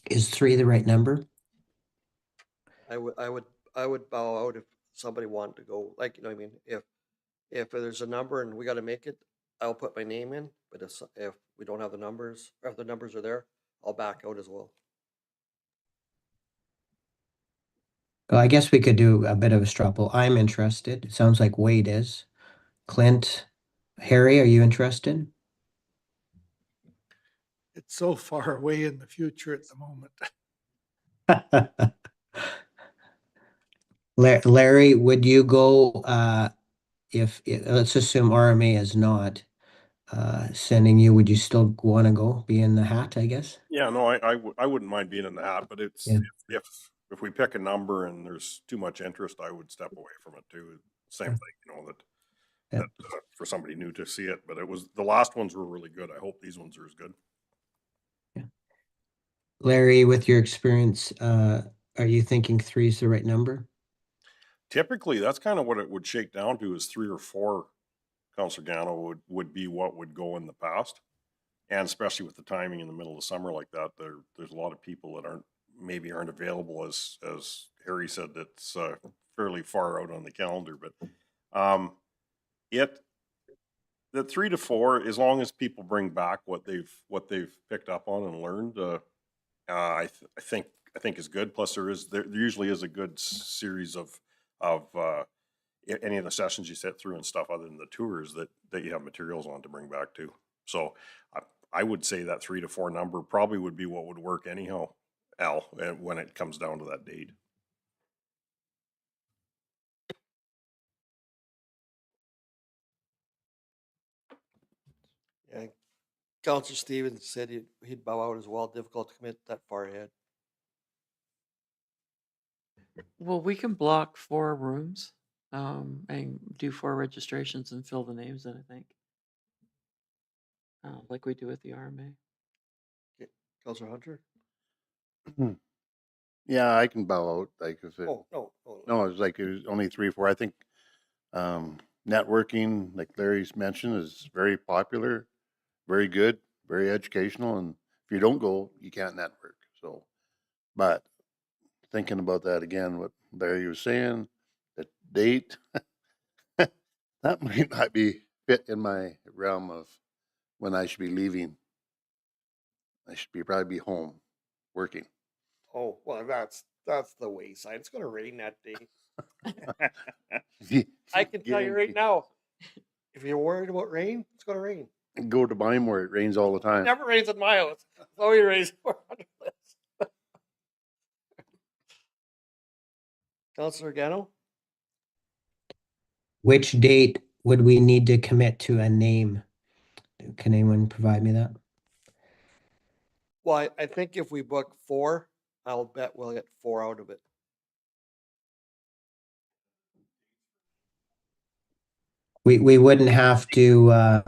Speaker 5: Is 3 the right number?
Speaker 1: I would bow out if somebody wanted to go, like, you know what I mean? If there's a number and we gotta make it, I'll put my name in, but if we don't have the numbers, or if the numbers are there, I'll back out as well.
Speaker 5: Well, I guess we could do a bit of a straw poll. I'm interested. It sounds like Wade is. Clint, Harry, are you interested?
Speaker 8: It's so far away in the future at the moment.
Speaker 5: Larry, would you go if let's assume RMA is not sending you, would you still want to go be in the hat, I guess?
Speaker 10: Yeah, no, I wouldn't mind being in the hat, but it's if we pick a number and there's too much interest, I would step away from it too. Same thing, that for somebody new to see it, but the last ones were really good. I hope these ones are as good.
Speaker 5: Yeah. Larry, with your experience, are you thinking 3 is the right number?
Speaker 10: Typically, that's kind of what it would shake down to, is 3 or 4. Councillor Gano would be what would go in the past. And especially with the timing in the middle of summer like that, there's a lot of people that maybe aren't available, as Harry said, that's fairly far out on the calendar. But the 3 to 4, as long as people bring back what they've picked up on and learned, I think is good. Plus, there usually is a good series of any of the sessions you sit through and stuff, other than the tours, that you have materials on to bring back too. So I would say that 3 to 4 number probably would be what would work anyhow, Al, when it comes down to that date.
Speaker 1: Yeah, Counselor Stevens said he'd bow out as well. Difficult to commit that far ahead.
Speaker 3: Well, we can block 4 rooms, and do 4 registrations and fill the names in, I think. Like we do at the RMA.
Speaker 1: Counselor Hunter?
Speaker 9: Yeah, I can bow out, like if it,
Speaker 1: Oh, no.
Speaker 9: no, it's like it was only 3 or 4. I think networking, like Larry's mentioned, is very popular, very good, very educational, and if you don't go, you can't network. So, but thinking about that again, what Larry was saying, the date, that might not be fit in my realm of when I should be leaving. I should probably be home working.
Speaker 1: Oh, well, that's the wayside. It's gonna rain that day. I can tell you right now, if you're worried about rain, it's gonna rain.
Speaker 9: Go to mine where it rains all the
Speaker 1: It
Speaker 9: time.
Speaker 1: never rains at my house. It's always rains 400 less. Counselor Gano?
Speaker 5: Which date would we need to commit to a name? Can anyone provide me that?
Speaker 1: Well, I think if we book 4, I'll bet we'll get 4 out of it.
Speaker 5: We wouldn't have to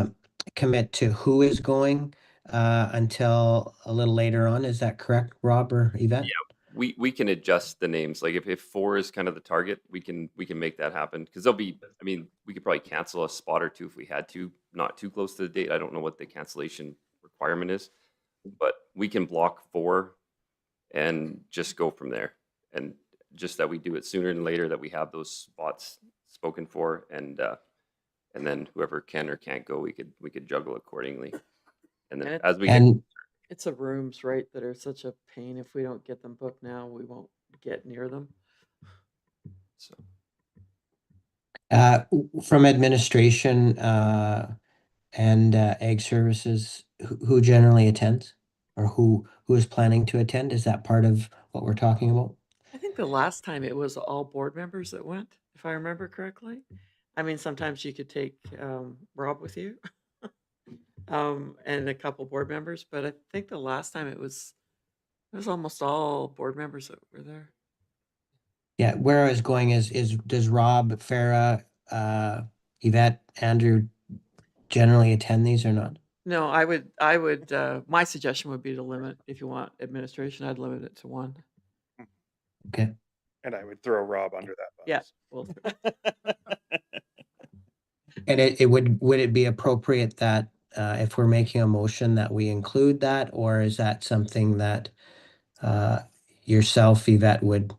Speaker 5: commit to who is going until a little later on. Is that correct, Rob or Yvette?
Speaker 2: We can adjust the names. Like if 4 is kind of the target, we can make that happen, because there'll be, I mean, we could probably cancel a spot or 2 if we had to, not too close to the date. I don't know what the cancellation requirement is, but we can block 4 and just go from there. And just that we do it sooner than later, that we have those spots spoken for, and then whoever can or can't go, we could juggle accordingly. And then
Speaker 3: And
Speaker 2: as we
Speaker 5: And
Speaker 3: It's the rooms, right, that are such a pain. If we don't get them booked now, we won't get near them.
Speaker 2: so
Speaker 5: from administration and Ag Services, who generally attends, or who is planning to attend? Is that part of what we're talking about?
Speaker 3: I think the last time it was all board members that went, if I remember correctly. I mean, sometimes you could take Rob with you, and a couple board members, but I think the last time it was almost all board members that were there.
Speaker 5: Yeah, where I was going is does Rob, Farah, Yvette, Andrew generally attend these or not?
Speaker 3: No, I would, my suggestion would be to limit, if you want administration, I'd limit it to 1.
Speaker 5: Okay.
Speaker 6: And I would throw Rob under that bus.
Speaker 3: Yeah, well,
Speaker 5: And it would it be appropriate that if we're making a motion that we include that, or is that something that yourself, Yvette, would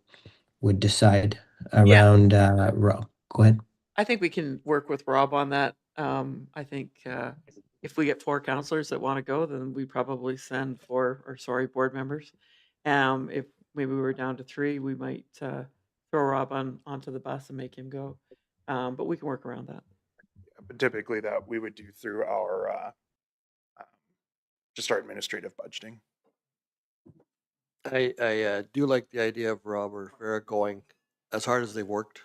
Speaker 5: decide around Rob? Go ahead.
Speaker 3: I think we can work with Rob on that. I think if we get 4 counselors that want to go, then we probably send 4, board members. If maybe we were down to 3, we might throw Rob onto the bus and make him go. But we can work around that.
Speaker 6: But typically that we would do through our just our administrative budgeting.
Speaker 1: I do like the idea of Rob or Farah going, as hard as they worked.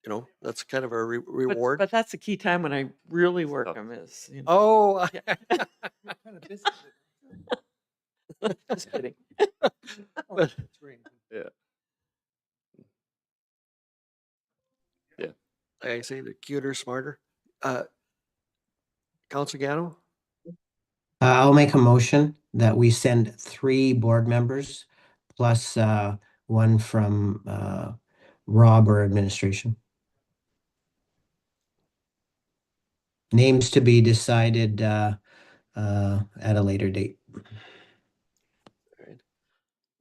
Speaker 1: You know, that's kind of a reward.
Speaker 3: But that's the key time when I really work
Speaker 2: Oh.
Speaker 3: them is.
Speaker 1: Oh,
Speaker 3: Yeah.
Speaker 8: Kind of busy.
Speaker 3: Just kidding.
Speaker 8: Oh, it's raining.
Speaker 1: I say they're cuter, smarter. Councilor Gano?
Speaker 5: I'll make a motion that we send 3 board members plus 1 from Rob or administration. Names to be decided at a later date.
Speaker 1: Right.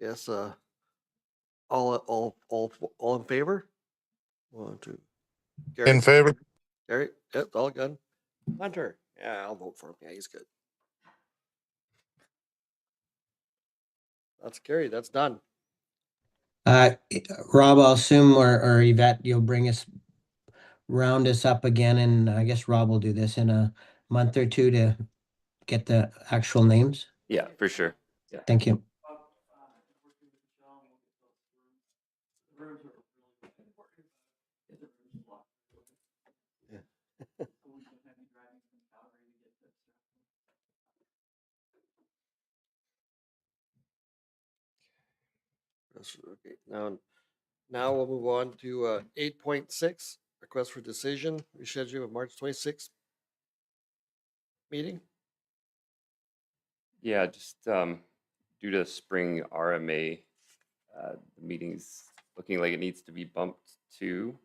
Speaker 1: Yes, all in favor? 1, 2. Gary?
Speaker 7: In favor?
Speaker 1: Gary? Yep, all good. Hunter? Yeah, I'll vote for him. Yeah, he's good. That's carried. That's done.
Speaker 5: Rob, I'll assume, or Yvette, you'll round us up again, and I guess Rob will do this in a month or two to get the actual names.
Speaker 2: Yeah, for sure.
Speaker 5: Thank you.
Speaker 1: Okay, now we'll move on to 8.6, request for decision, reschedule of March 26th meeting.
Speaker 2: Yeah, just due to spring RMA, the meeting's looking like it needs to be bumped to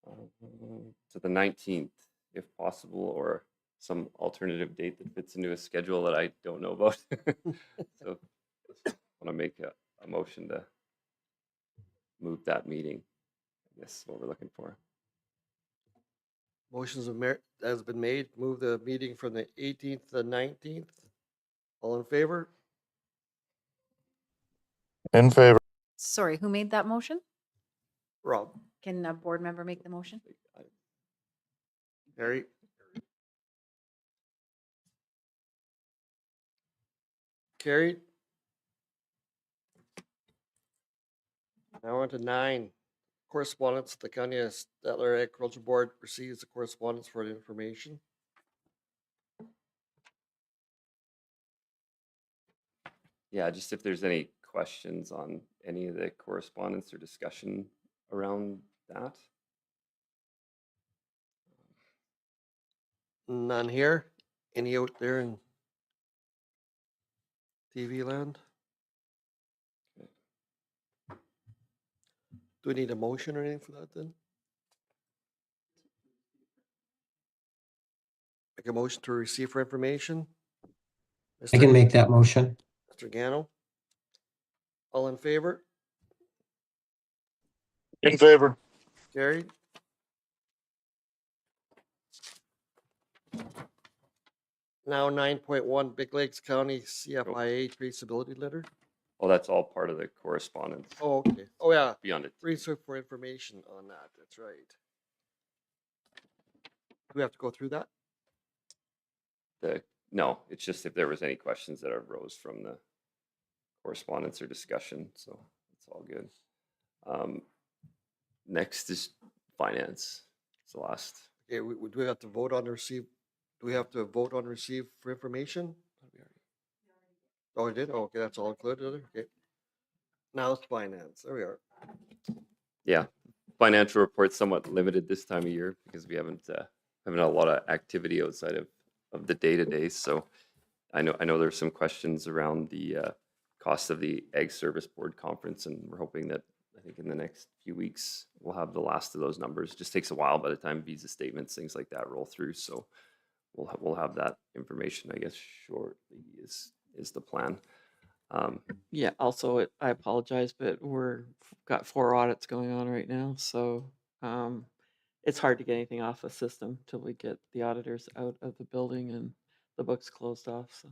Speaker 2: the 19th, if possible, or some alternative date that fits into a schedule that I don't know about. So I want to make a motion to move that meeting. I guess is what we're looking for.
Speaker 1: Motions has been made, move the meeting from the 18th to the 19th. All in favor?
Speaker 7: In favor?
Speaker 11: Sorry, who made that motion?
Speaker 1: Rob?
Speaker 11: Can a board member make the motion?
Speaker 1: Harry? Carried. Now on to 9. Correspondence. The County of Stettler Agriculture Board receives the correspondence for the information.
Speaker 2: Yeah, just if there's any questions on any of the correspondence or discussion around that.
Speaker 1: None here. Any out there in TV land? Do we need a motion or anything for that then? Make a motion to receive for information?
Speaker 5: I can make that motion.
Speaker 1: Mr. Gano? All in favor?
Speaker 7: In favor?
Speaker 1: Carried. Now 9.1, Big Lakes County CFIA traceability letter.
Speaker 2: Oh, that's all part of the correspondence.
Speaker 1: Oh, okay. Oh, yeah.
Speaker 2: Beyond it.
Speaker 1: Research for information on that. That's right. Do we have to go through that?
Speaker 2: No, it's just if there was any questions that arose from the correspondence or discussion, so it's all good. Next is finance. It's the last.
Speaker 1: Okay, do we have to vote on receive? Do we have to vote on receive for information? Oh, we did? Oh, okay, that's all included. Okay. Now it's finance. There we are.
Speaker 2: Yeah, financial report's somewhat limited this time of year because we haven't a lot of activity outside of the day-to-day. So I know there's some questions around the cost of the Ag Service Board conference, and we're hoping that I think in the next few weeks we'll have the last of those numbers. It just takes a while by the time visa statements, things like that roll through. So we'll have that information, I guess, shortly is the plan.
Speaker 3: Yeah, also, I apologize, but got 4 audits going on right now, so it's hard to get anything off the system till we get the auditors out of the building and the books closed off, so.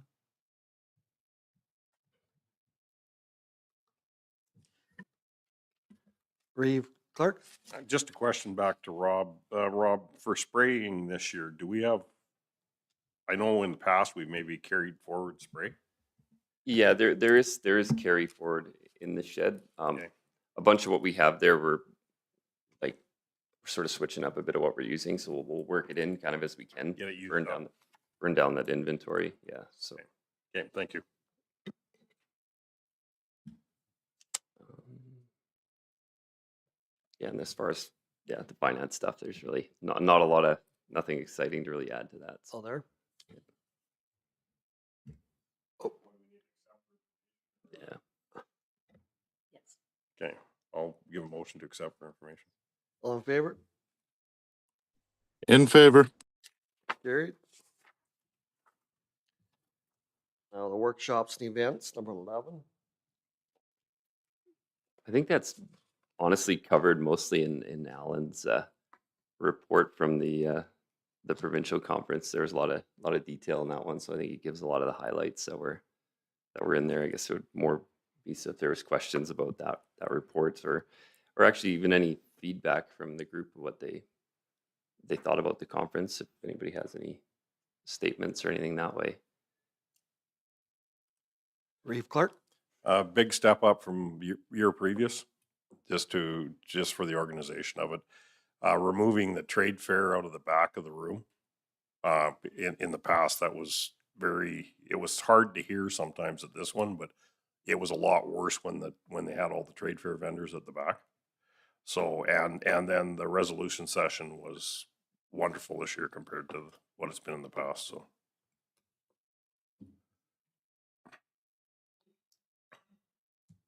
Speaker 1: Reeve Clark?
Speaker 10: Just a question back to Rob. Rob, for spraying this year, do we have, I know in the past we've maybe carried forward spray.
Speaker 2: Yeah, there is carry forward in the shed.
Speaker 10: Okay.
Speaker 2: A bunch of what we have there, we're sort of switching up a bit of what we're using, so we'll work it in kind of as we can.
Speaker 10: Get it used
Speaker 2: burn down that inventory. Yeah. So.
Speaker 10: Okay, thank you.
Speaker 2: Yeah, and as far as the finance stuff, there's really not a lot of nothing exciting to really add to that. So.
Speaker 1: All there. Oh.
Speaker 2: Yeah.
Speaker 11: Yes.
Speaker 10: Okay, I'll give a motion to accept for information.
Speaker 1: All in favor?
Speaker 7: In favor?
Speaker 1: Carried. Now the workshops and events, number 11.
Speaker 2: I think that's honestly covered mostly in Alan's report from the provincial conference. There was a lot of detail in that one, so I think it gives a lot of the highlights that were in there. I guess it would more be so if there was questions about that report or actually even any feedback from the group of what they thought about the conference. If anybody has any statements or anything that way.
Speaker 1: Reeve Clark.
Speaker 10: A big step up from year previous, just for the organization of it. Removing the trade fair out of the back of the room. In the past, it was hard to hear sometimes at this one, but it was a lot worse when they had all the trade fair vendors at the back. So, and then the resolution session was wonderful this year compared to what it's been in the past, so.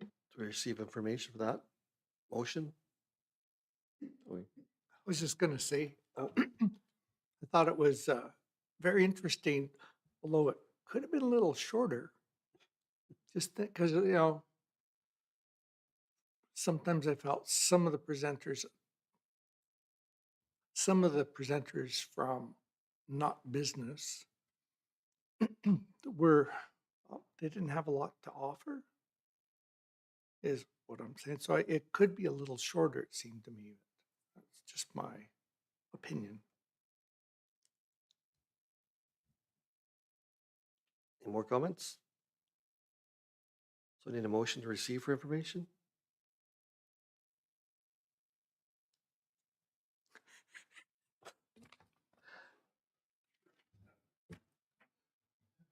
Speaker 1: Do we receive information for that motion?
Speaker 8: I was just gonna say, I thought it was very interesting, although it could have been a little shorter. Just because, sometimes I felt some of the presenters from not business they didn't have a lot to offer, is what I'm saying. So it could be a little shorter, it seemed to me. That's just my opinion.
Speaker 1: Any more comments? So I need a motion to receive for information.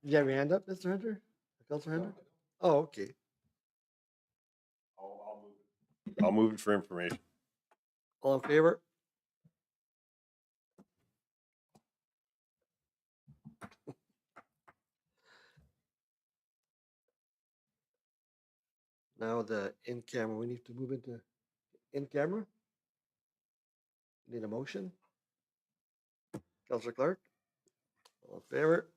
Speaker 1: You have your hand up, Mr. Hunter? Councilor Hunter? Oh, okay.
Speaker 10: I'll move it for information.
Speaker 1: All in favor? Now the in-camera, we need to move into in-camera. Need a motion? Councilor Clark? All in favor?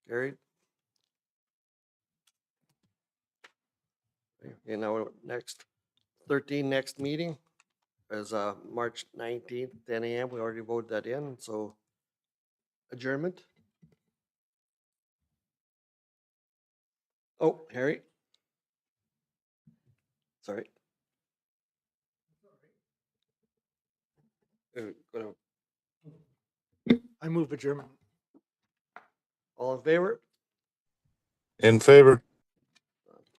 Speaker 1: Carried. Okay, now next 13, next meeting is March 19th, 10 a.m. We already voted that in, so adjournment. Oh, Harry. Sorry. Gonna-
Speaker 8: I move adjournment.
Speaker 1: All in favor?
Speaker 7: In favor?